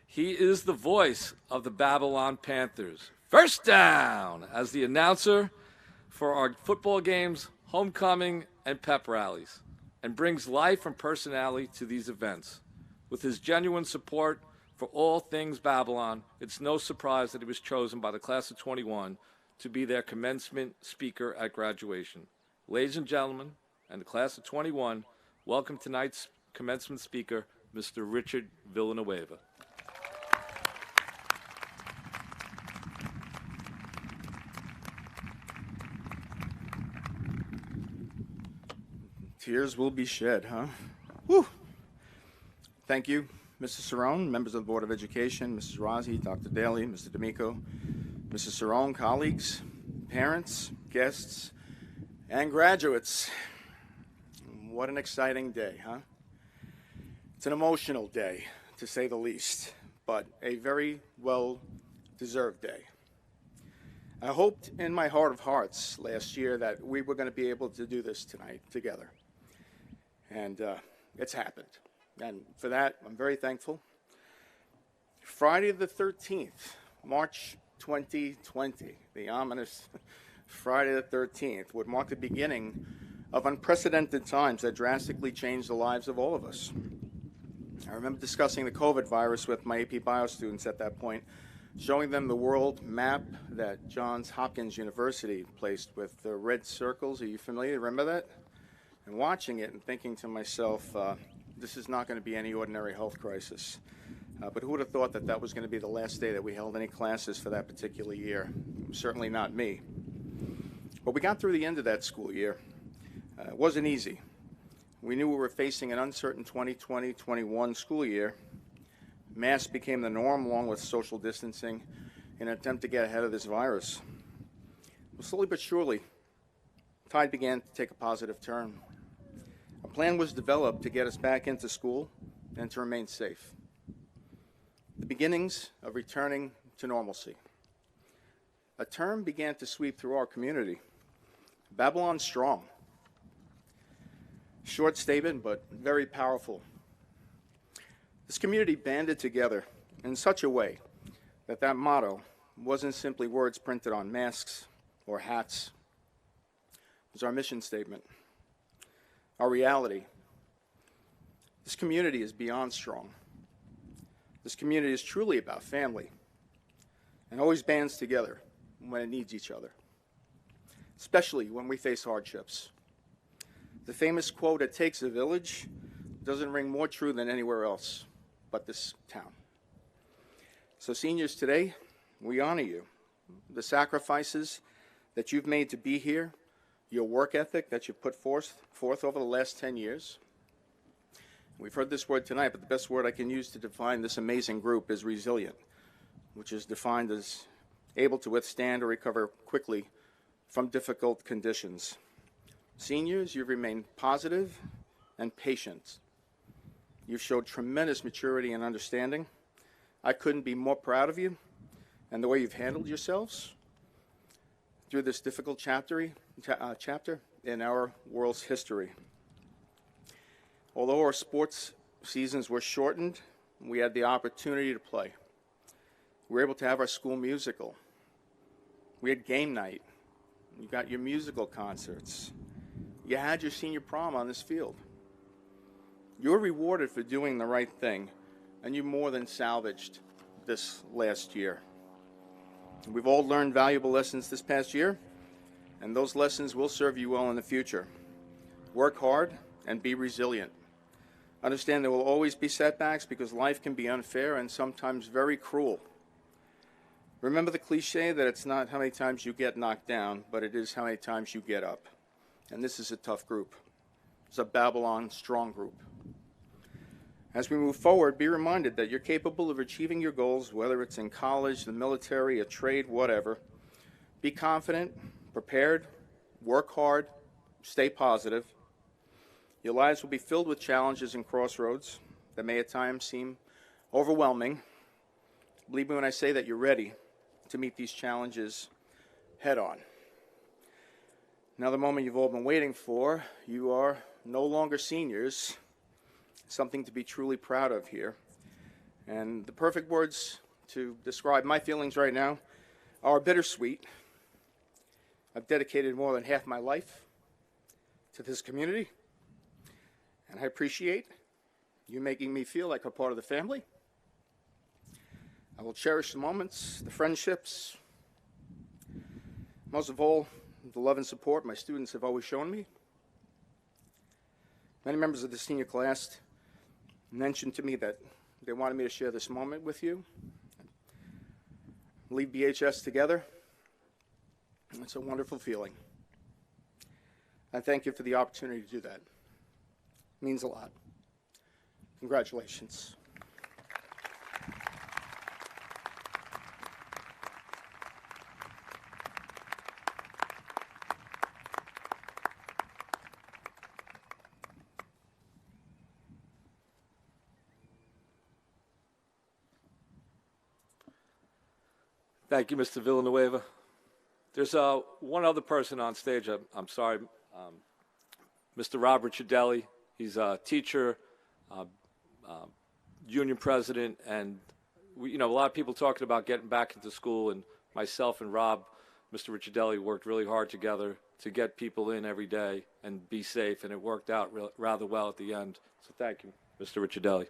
He is the voice of the Babylon Panthers. First down as the announcer for our football games, homecoming, and pep rallies, and brings life and personality to these events. With his genuine support for all things Babylon, it's no surprise that he was chosen by the class of 21 to be their commencement speaker at graduation. Ladies and gentlemen, and the class of 21, welcome tonight's commencement speaker, Mr. Richard Villanueva. Tears will be shed, huh? Whew. Thank you, Mrs. Cerrone, members of the Board of Education, Mrs. Rossi, Dr. Daly, Mr. D'Amico, Mrs. Cerrone, colleagues, parents, guests, and graduates. What an exciting day, huh? It's an emotional day, to say the least, but a very well-deserved day. I hoped in my heart of hearts last year that we were going to be able to do this tonight together. And it's happened. And for that, I'm very thankful. Friday the 13th, March 2020, the ominous Friday the 13th, would mark the beginning of unprecedented times that drastically changed the lives of all of us. I remember discussing the COVID virus with my AP Bio students at that point, showing them the world map that Johns Hopkins University placed with the red circles. Are you familiar? Remember that? And watching it and thinking to myself, this is not going to be any ordinary health crisis. But who would have thought that that was going to be the last day that we held any classes for that particular year? Certainly not me. But we got through the end of that school year. It wasn't easy. We knew we were facing an uncertain 2020-21 school year. Masks became the norm along with social distancing in an attempt to get ahead of this virus. Well, slowly but surely, the tide began to take a positive turn. A plan was developed to get us back into school and to remain safe. The beginnings of returning to normalcy. A term began to sweep through our community. Babylon strong. Short statement, but very powerful. This community banded together in such a way that that motto wasn't simply words printed on masks or hats. It was our mission statement, our reality. This community is beyond strong. This community is truly about family and always bands together when it needs each other, especially when we face hardships. The famous quote, "It takes a village," doesn't ring more true than anywhere else but this town. So seniors, today, we honor you. The sacrifices that you've made to be here, your work ethic that you've put forth over the last 10 years. We've heard this word tonight, but the best word I can use to define this amazing group is resilient, which is defined as able to withstand or recover quickly from difficult conditions. Seniors, you've remained positive and patient. You've showed tremendous maturity and understanding. I couldn't be more proud of you and the way you've handled yourselves through this difficult chapter in our world's history. Although our sports seasons were shortened, we had the opportunity to play. We were able to have our school musical. We had game night. You got your musical concerts. You had your senior prom on this field. You were rewarded for doing the right thing, and you more than salvaged this last year. We've all learned valuable lessons this past year, and those lessons will serve you well in the future. Work hard and be resilient. Understand there will always be setbacks because life can be unfair and sometimes very cruel. Remember the cliche that it's not how many times you get knocked down, but it is how many times you get up. And this is a tough group. It's a Babylon strong group. As we move forward, be reminded that you're capable of achieving your goals, whether it's in college, the military, a trade, whatever. Be confident, prepared, work hard, stay positive. Your lives will be filled with challenges and crossroads that may at times seem overwhelming, Believe me when I say that you're ready to meet these challenges head on. Now, the moment you've all been waiting for, you are no longer seniors, something to be truly proud of here. And the perfect words to describe my feelings right now are bittersweet. I've dedicated more than half my life to this community, and I appreciate you making me feel like a part of the family. I will cherish the moments, the friendships, most of all, the love and support my students have always shown me. Many members of the senior class mentioned to me that they wanted me to share this moment with you. Lead BHS together. It's a wonderful feeling. I thank you for the opportunity to do that. It means a lot. Congratulations. Thank you, Mr. Villanueva. There's one other person on stage. I'm sorry, Mr. Robert Chidelli. He's a teacher, union president, and a lot of people talking about getting back into school, and myself and Rob, Mr. Ricciardelli, worked really hard together to get people in every day and be safe, and it worked out rather well at the end. So thank you, Mr. Ricciardelli.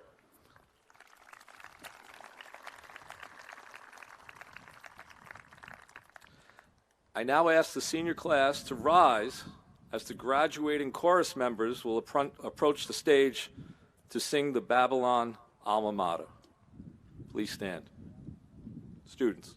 I now ask the senior class to rise as the graduating chorus members will approach the stage to sing the Babylon Alma Mater. Please stand. Students.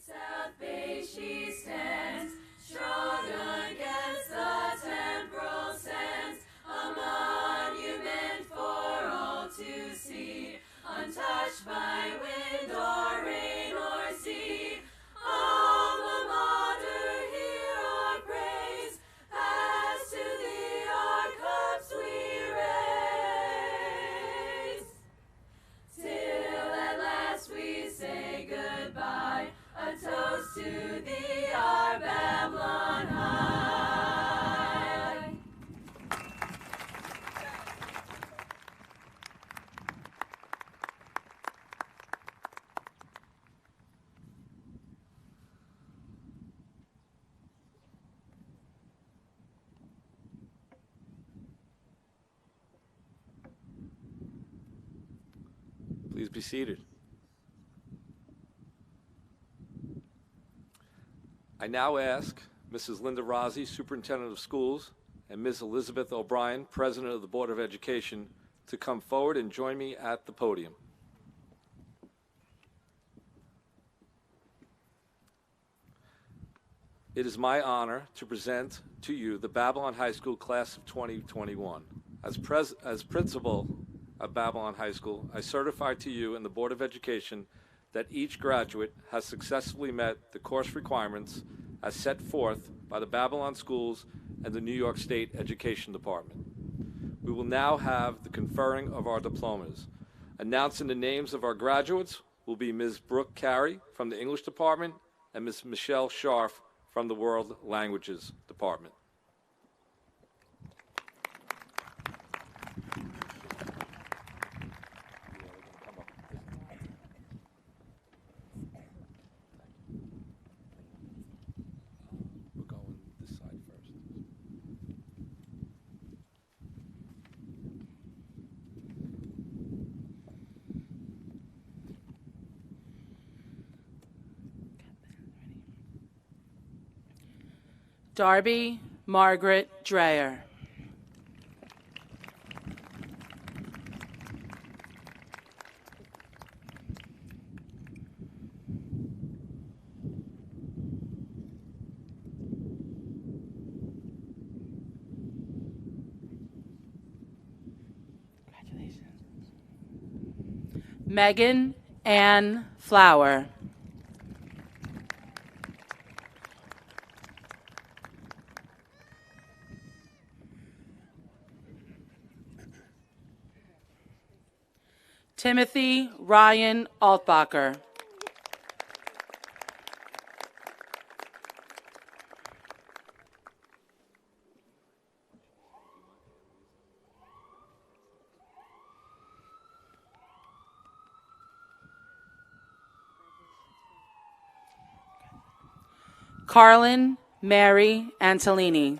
South Bay she stands, strong against the temporal sands, a monument for all to see, untouched by wind or rain or sea. Alma Mater, hear our praise, as to thee our cups we raise, till at last we say goodbye. A toast to thee, our Babylon High. Please be seated. I now ask Mrs. Linda Rossi, Superintendent of Schools, and Ms. Elizabeth O'Brien, President of the Board of Education, to come forward and join me at the podium. It is my honor to present to you the Babylon High School Class of 2021. As principal of Babylon High School, I certify to you and the Board of Education that each graduate has successfully met the course requirements as set forth by the Babylon Schools and the New York State Education Department. we will now have the conferring of our diplomas. Announcing the names of our graduates will be Ms. Brooke Carey from the English Department and Ms. Michelle Scharf from the World Languages Department. We're going this side first. Darby Margaret Dreyer. Megan Ann Flower. Timothy Ryan Altbacher. Carlin Mary Antolini.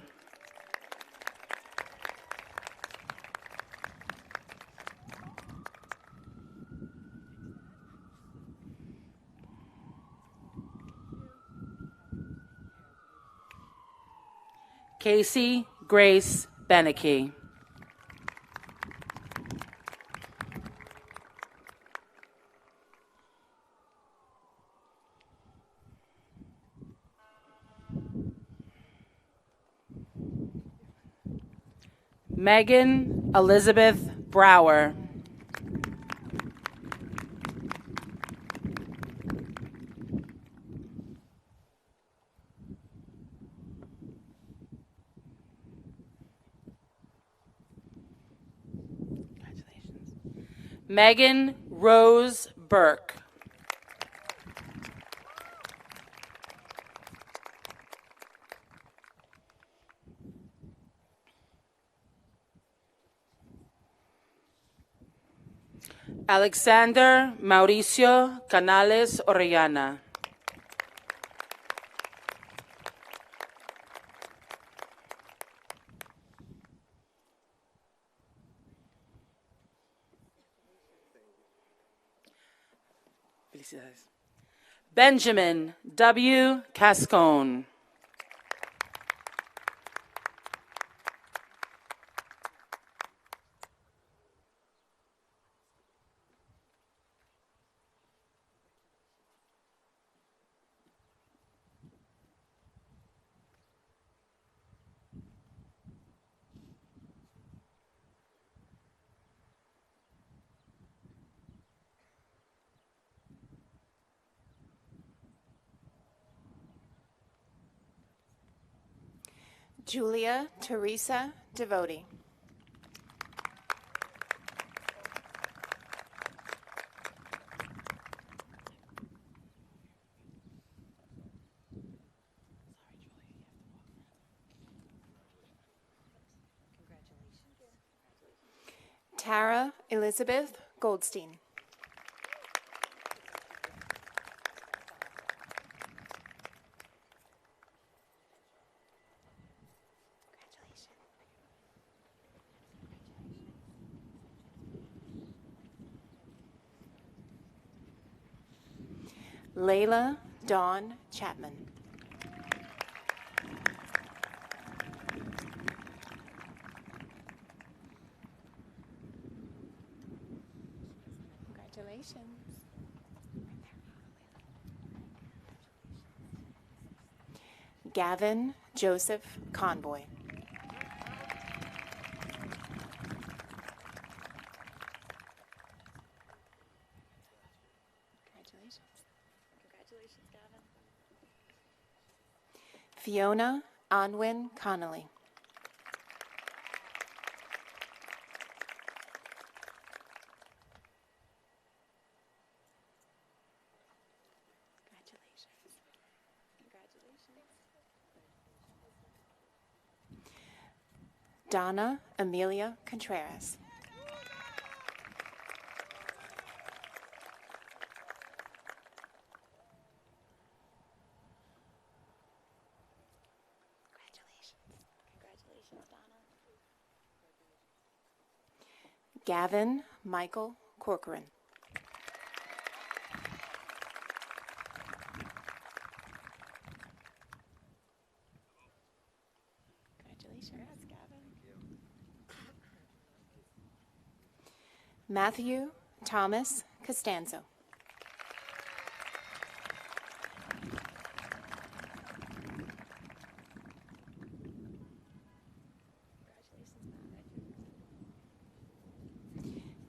Casey Grace Beneke. Megan Elizabeth Brower. Megan Rose Burke. Alexander Mauricio Canales Orellana. Benjamin W. Cascone. Julia Teresa Devoti. Tara Elizabeth Goldstein. Layla Dawn Chapman. Congratulations. Gavin Joseph Conboy. Fiona Onwin Connolly. Donna Amelia Contreras. Congratulations, Donna. Gavin Michael Corcoran. Congratulations, Gavin. Matthew Thomas Costanzo.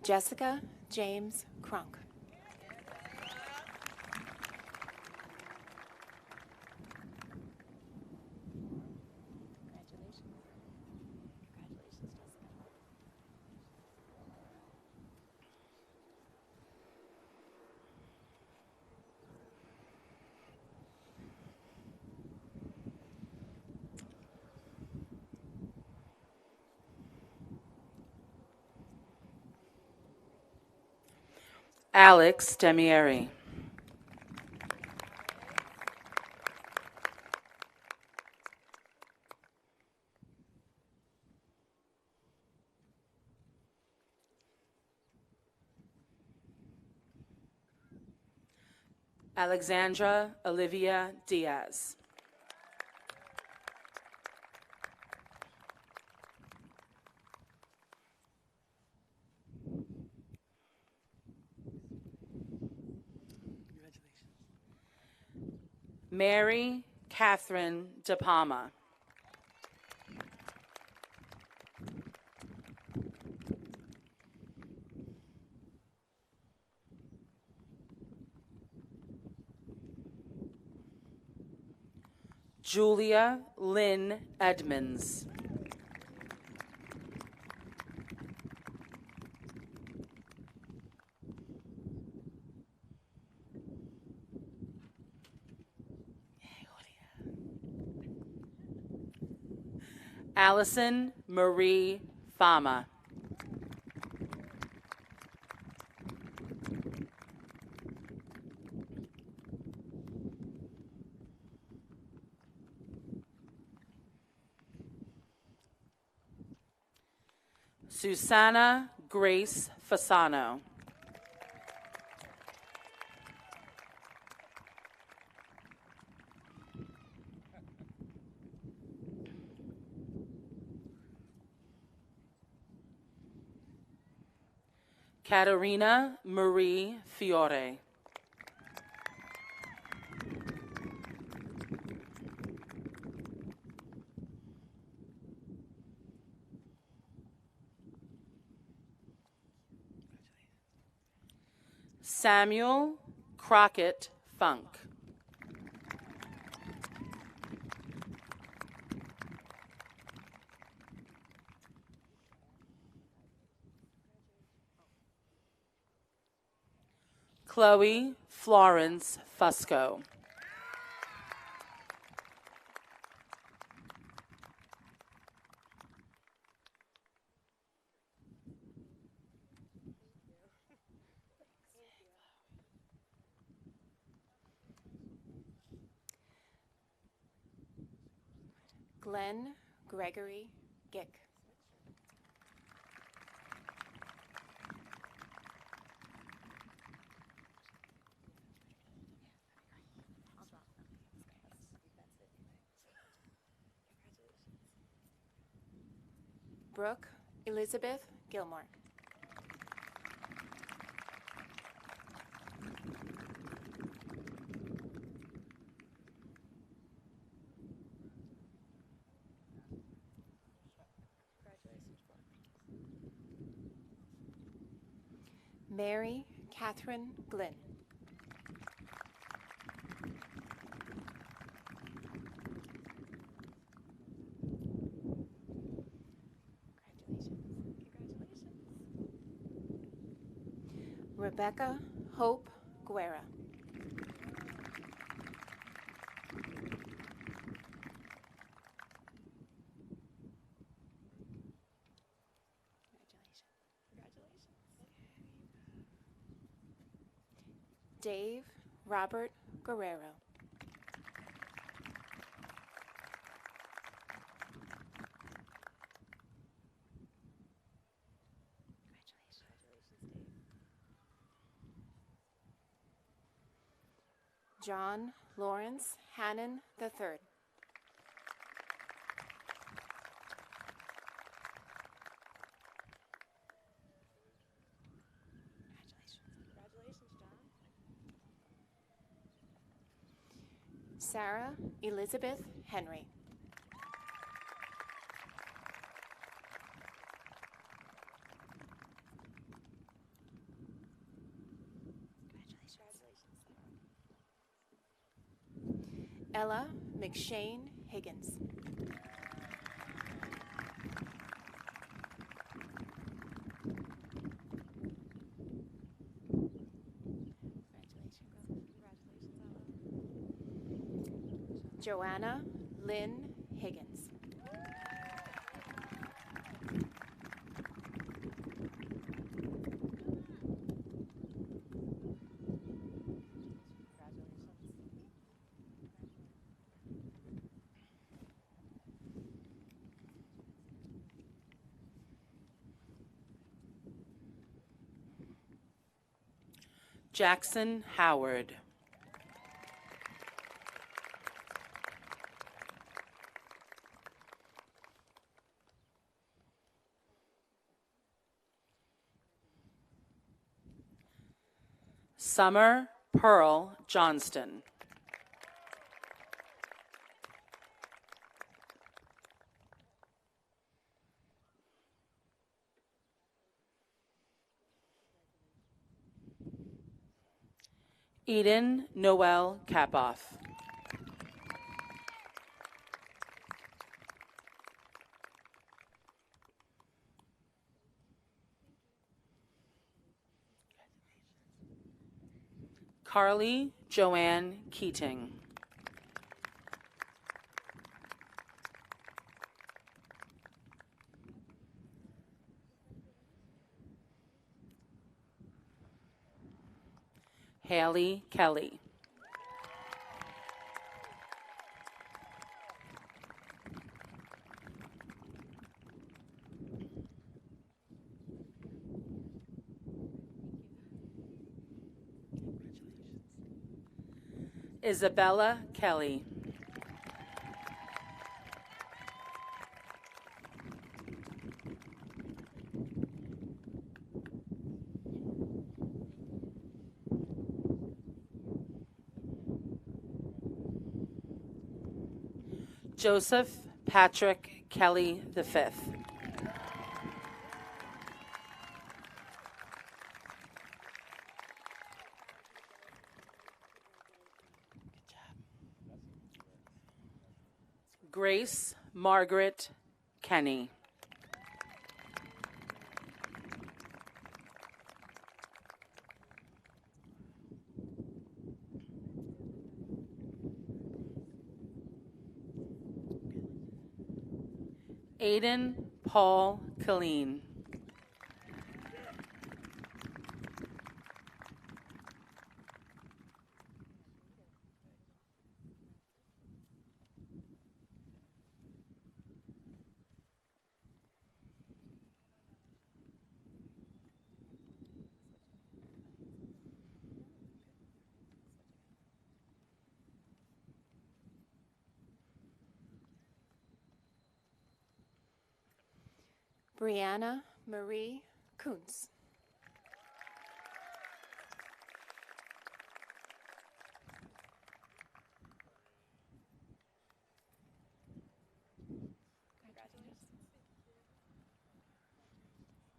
Jessica James Cronk. Alex Demieri. Alexandra Olivia Diaz. Mary Catherine De Palma. Julia Lynn Edmonds. Allison Marie Fama. Susanna Grace Fasano. Caterina Marie Fiore. Samuel Crockett Funk. Chloe Florence Fusco. Glenn Gregory Gick. Brooke Elizabeth Gilmore. Mary Catherine Glynn. Rebecca Hope Guerra. Dave Robert Guerrero. John Lawrence Hannon III. Sarah Elizabeth Henry. Ella McShane Higgins. Joanna Lynn Higgins. Jackson Howard. Summer Pearl Johnston. Eden Noel Kapoff. Carly Joanne Keating. Haley Kelly. Isabella Kelly. Joseph Patrick Kelly V. Grace Margaret Kenny. Aiden Paul Killeen. Brianna Marie Kuntz.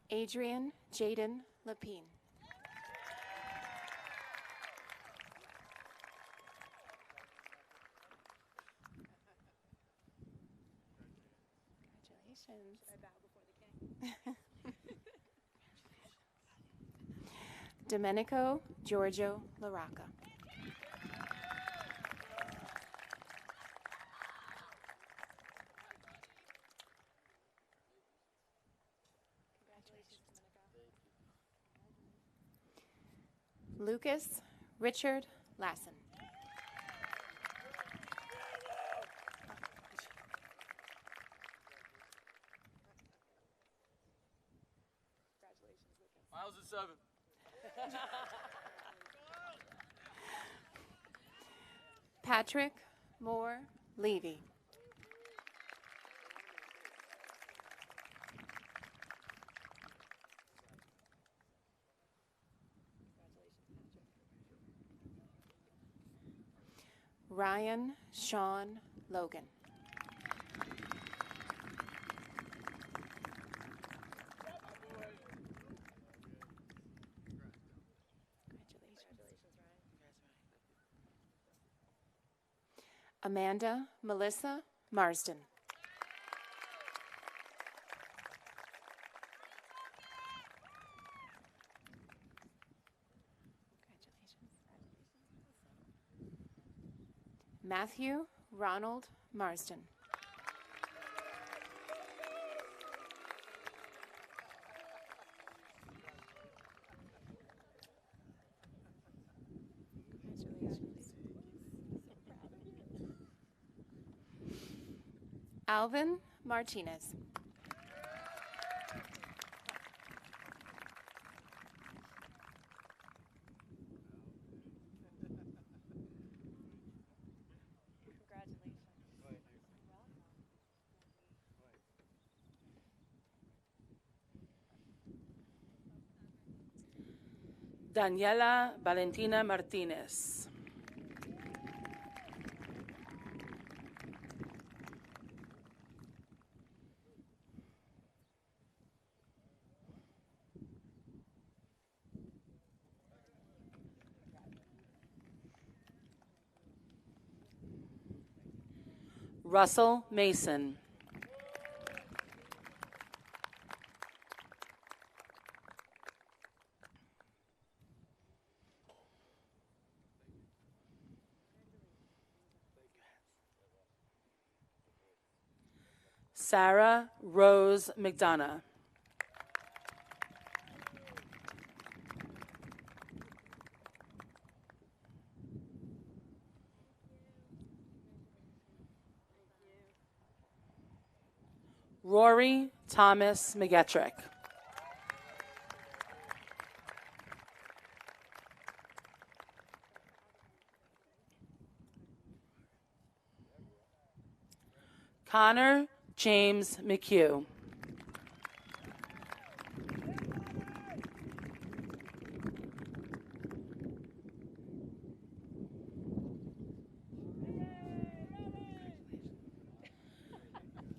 Adrian Jaden Lapine. Congratulations. Should I bow before the king? Domenico Giorgio Laraca. Lucas Richard Lassen. Miles is 7. Patrick Moore Levy. Ryan Sean Logan. Amanda Melissa Marsden. Matthew Ronald Marsden. Alvin Martinez. Daniela Valentina Martinez. Russell Mason. Sarah Rose McDonough. Rory Thomas McGetrick. Connor James McHugh.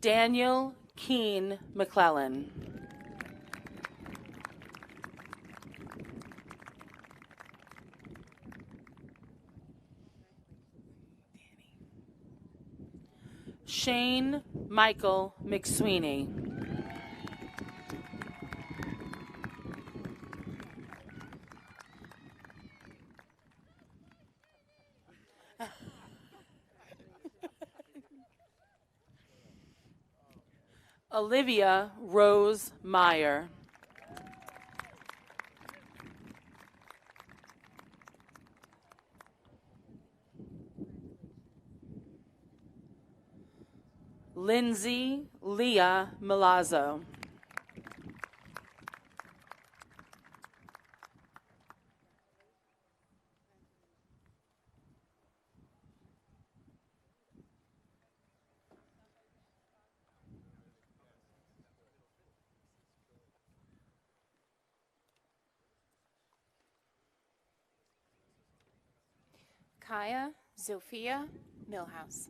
Daniel Keen McClellan. Shane Michael McSweeney. Olivia Rose Meyer. Lindsay Leah Milazzo. Kaya Zofia Millhouse.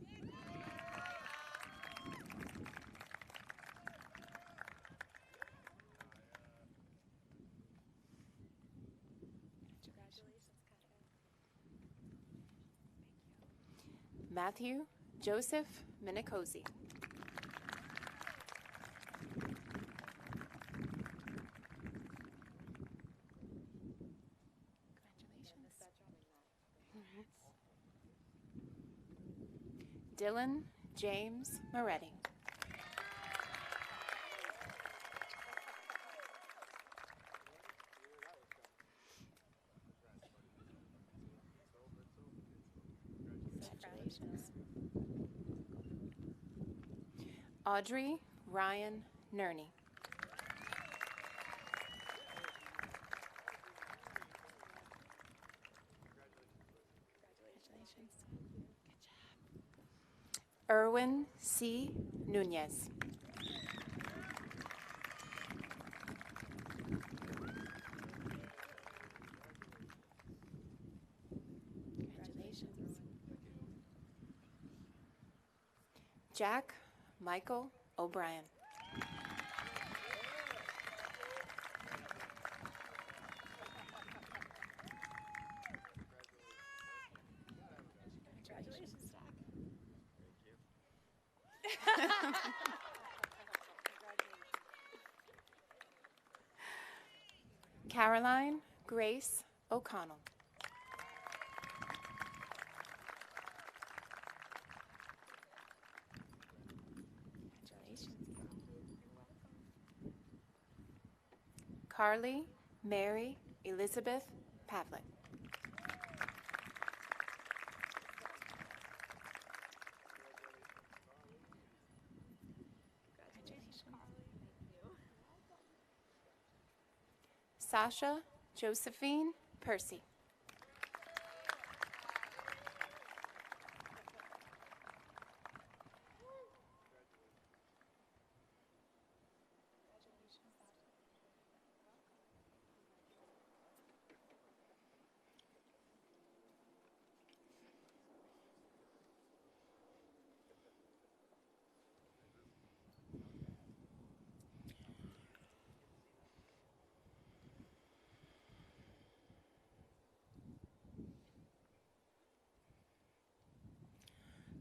Matthew Joseph Minicozy. Dylan James Moretti. Audrey Ryan Nerney. Erwin C. Nunez. Congratulations. Jack Michael O'Brien. Congratulations, Jack. Caroline Grace O'Connell. Congratulations. Carly Mary Elizabeth Pavlik. Sasha Josephine Percy.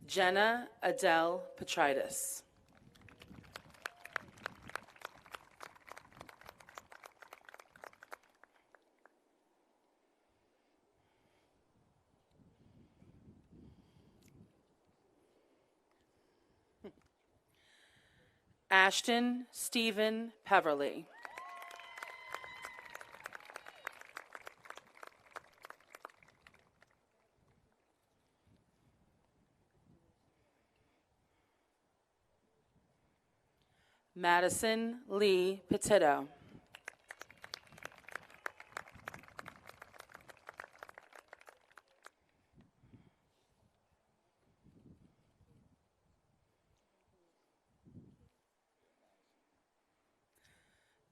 Jenna Adele Petrides. Ashton Stephen Peverly. Madison Lee Petitto.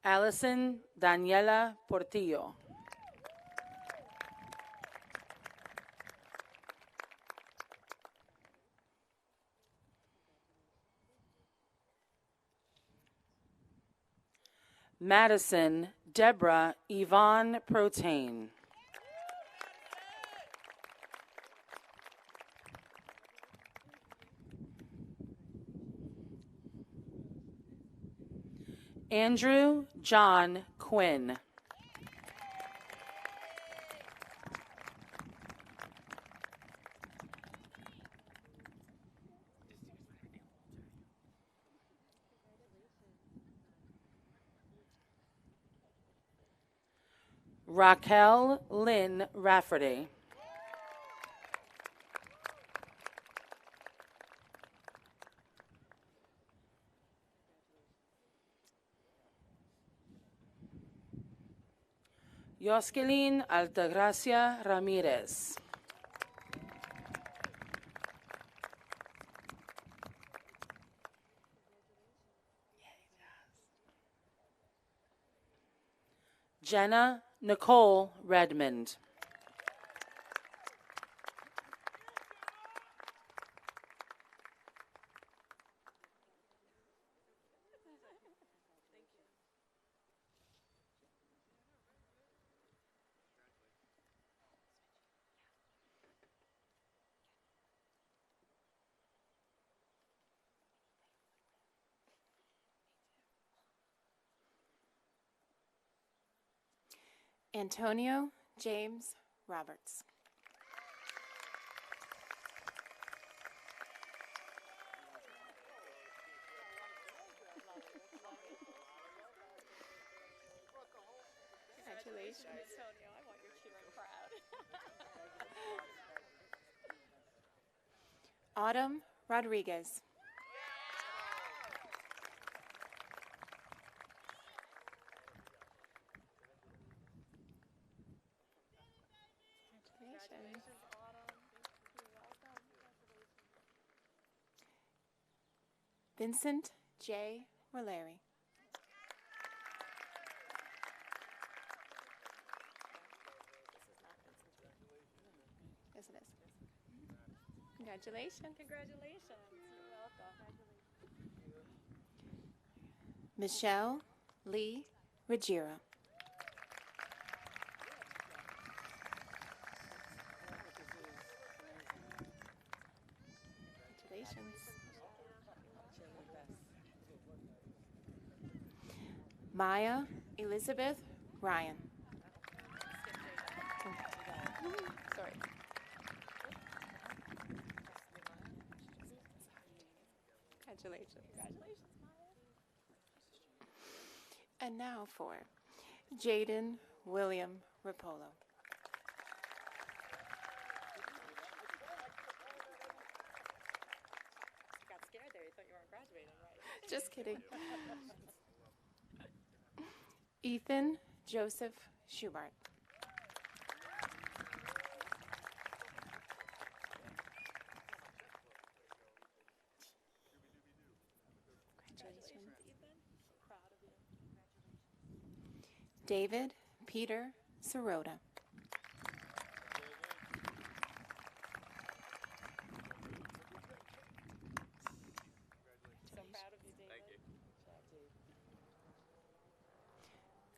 Allison Daniela Portillo. Madison Deborah Yvonne Protain. Andrew John Quinn. Raquel Lynn Rafferty. Yoskelin Altagracia Ramirez. Jenna Nicole Redmond. Antonio James Roberts. Congratulations. Antonio, I want your cheering crowd. Autumn Rodriguez. Congratulations. Vincent J. Roleri. Yes, it is. Congratulations. Congratulations. You're welcome. Michelle Lee Ruggiero. Congratulations. Maya Elizabeth Ryan. Sorry. Congratulations. And now for Jaden William Rapolo. Got scared there. You thought you weren't graduating, right? Just kidding. Ethan Joseph Schubart. Congratulations, Ethan. Proud of you. David Peter Sirota. So proud of you, David. Thank you.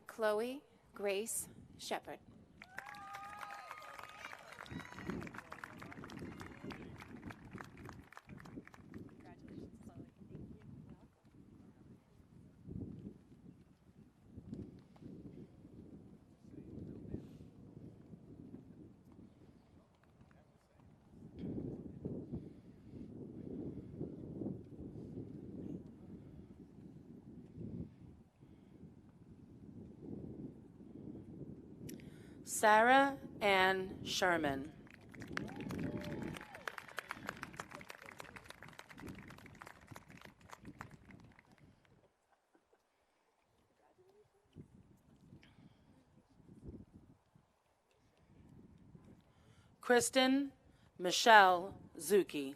Chloe Grace Shepard. Congratulations, Chloe. Sarah Ann Sherman. Kristen Michelle Zuki.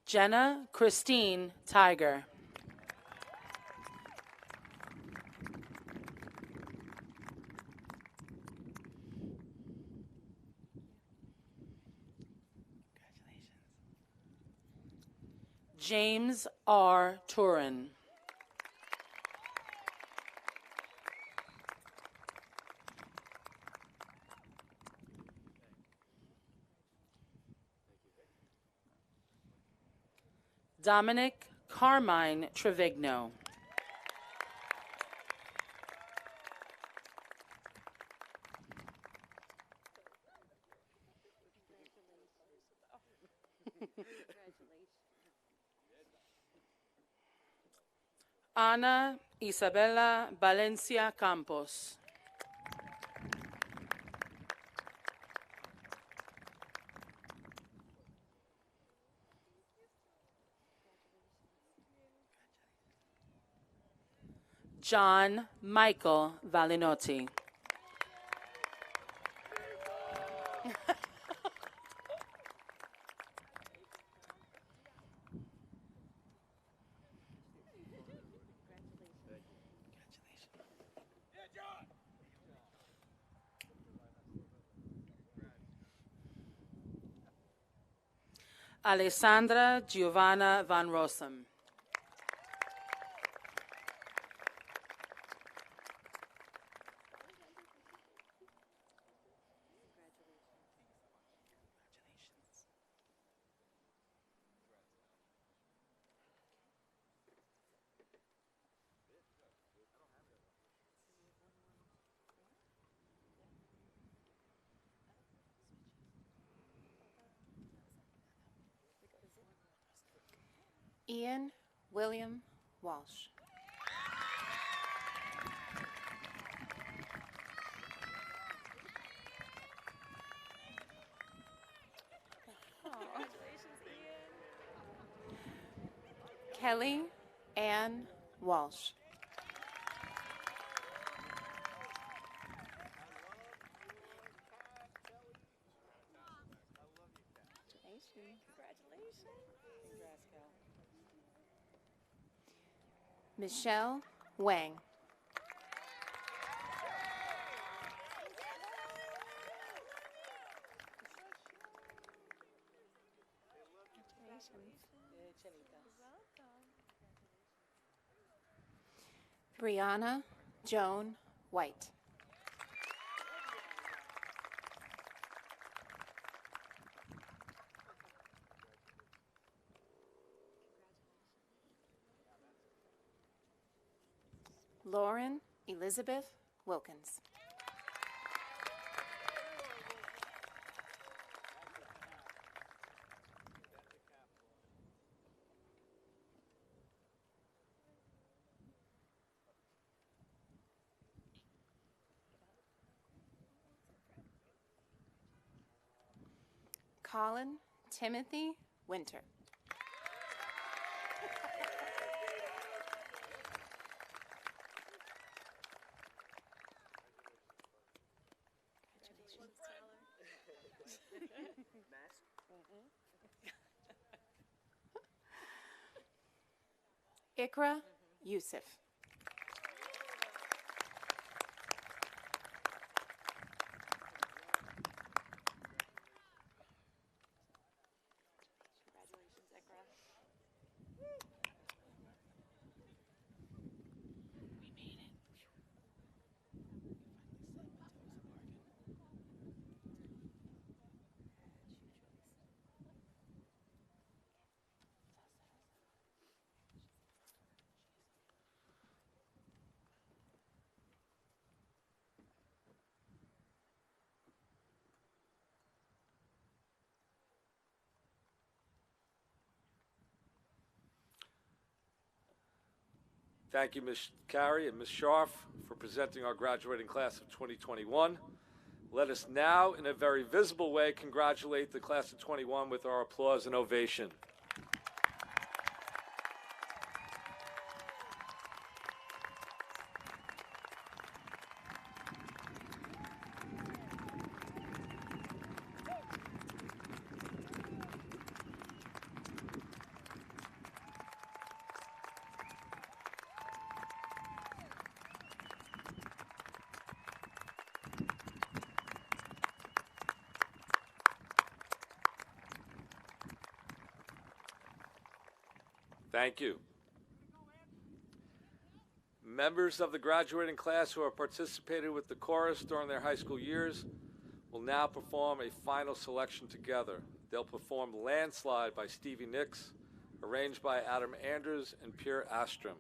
Jenna Christine Tiger. James R. Turin. Dominic Carmine Trevigno. Ana Isabella Valencia Campos. John Michael Valinotti. Alessandra Giovanna Van Rossum. Ian William Walsh. Kelly Ann Walsh. Michelle Wang. Brianna Joan White. Lauren Elizabeth Wilkins. Colin Timothy Winter. Ikra Yusuf. Thank you, Ms. Carey and Ms. Scharf, for presenting our graduating class of 2021. Let us now, in a very visible way, congratulate the class of 21 with our applause and ovation. Thank you. Members of the graduating class who have participated with the chorus during their high school years will now perform a final selection together. They'll perform Landslide by Stevie Nicks, arranged by Adam Andrews and Pierre Astrom.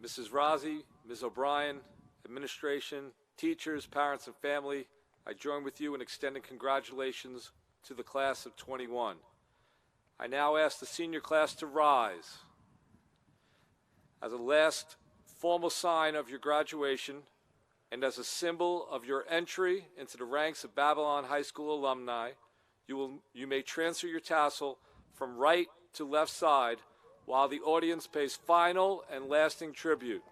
Mrs. Rozzi, Ms. O'Brien, administration, teachers, parents, and family, I join with you in extending congratulations to the class of 21. I now ask the senior class to rise. As a last formal sign of your graduation and as a symbol of your entry into the ranks of Babylon High School alumni, you may transfer your tassel from right to left side while the audience pays final and lasting tribute.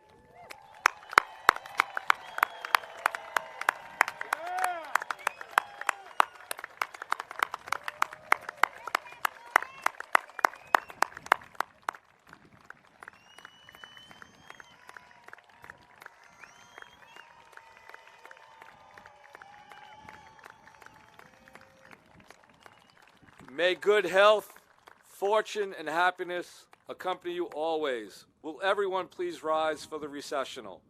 May good health, fortune, and happiness accompany you always. Will everyone please rise for the recessional?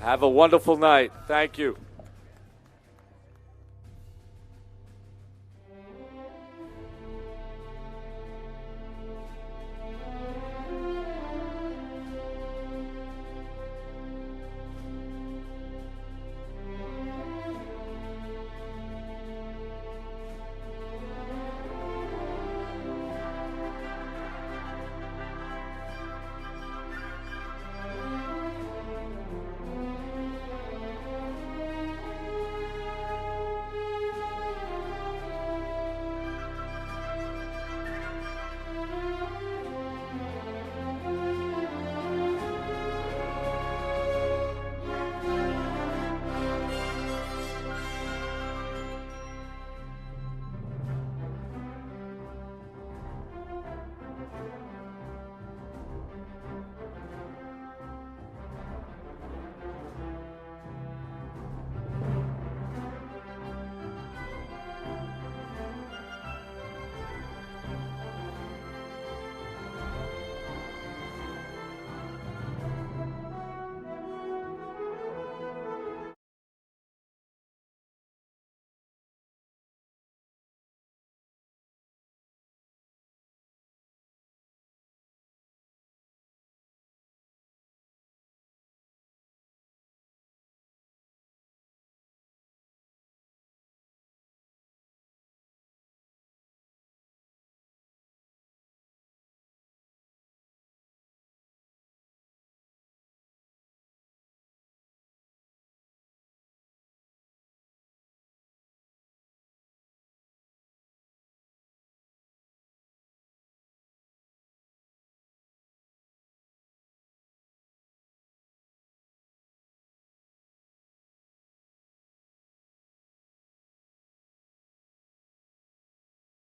Have a wonderful night. Thank you.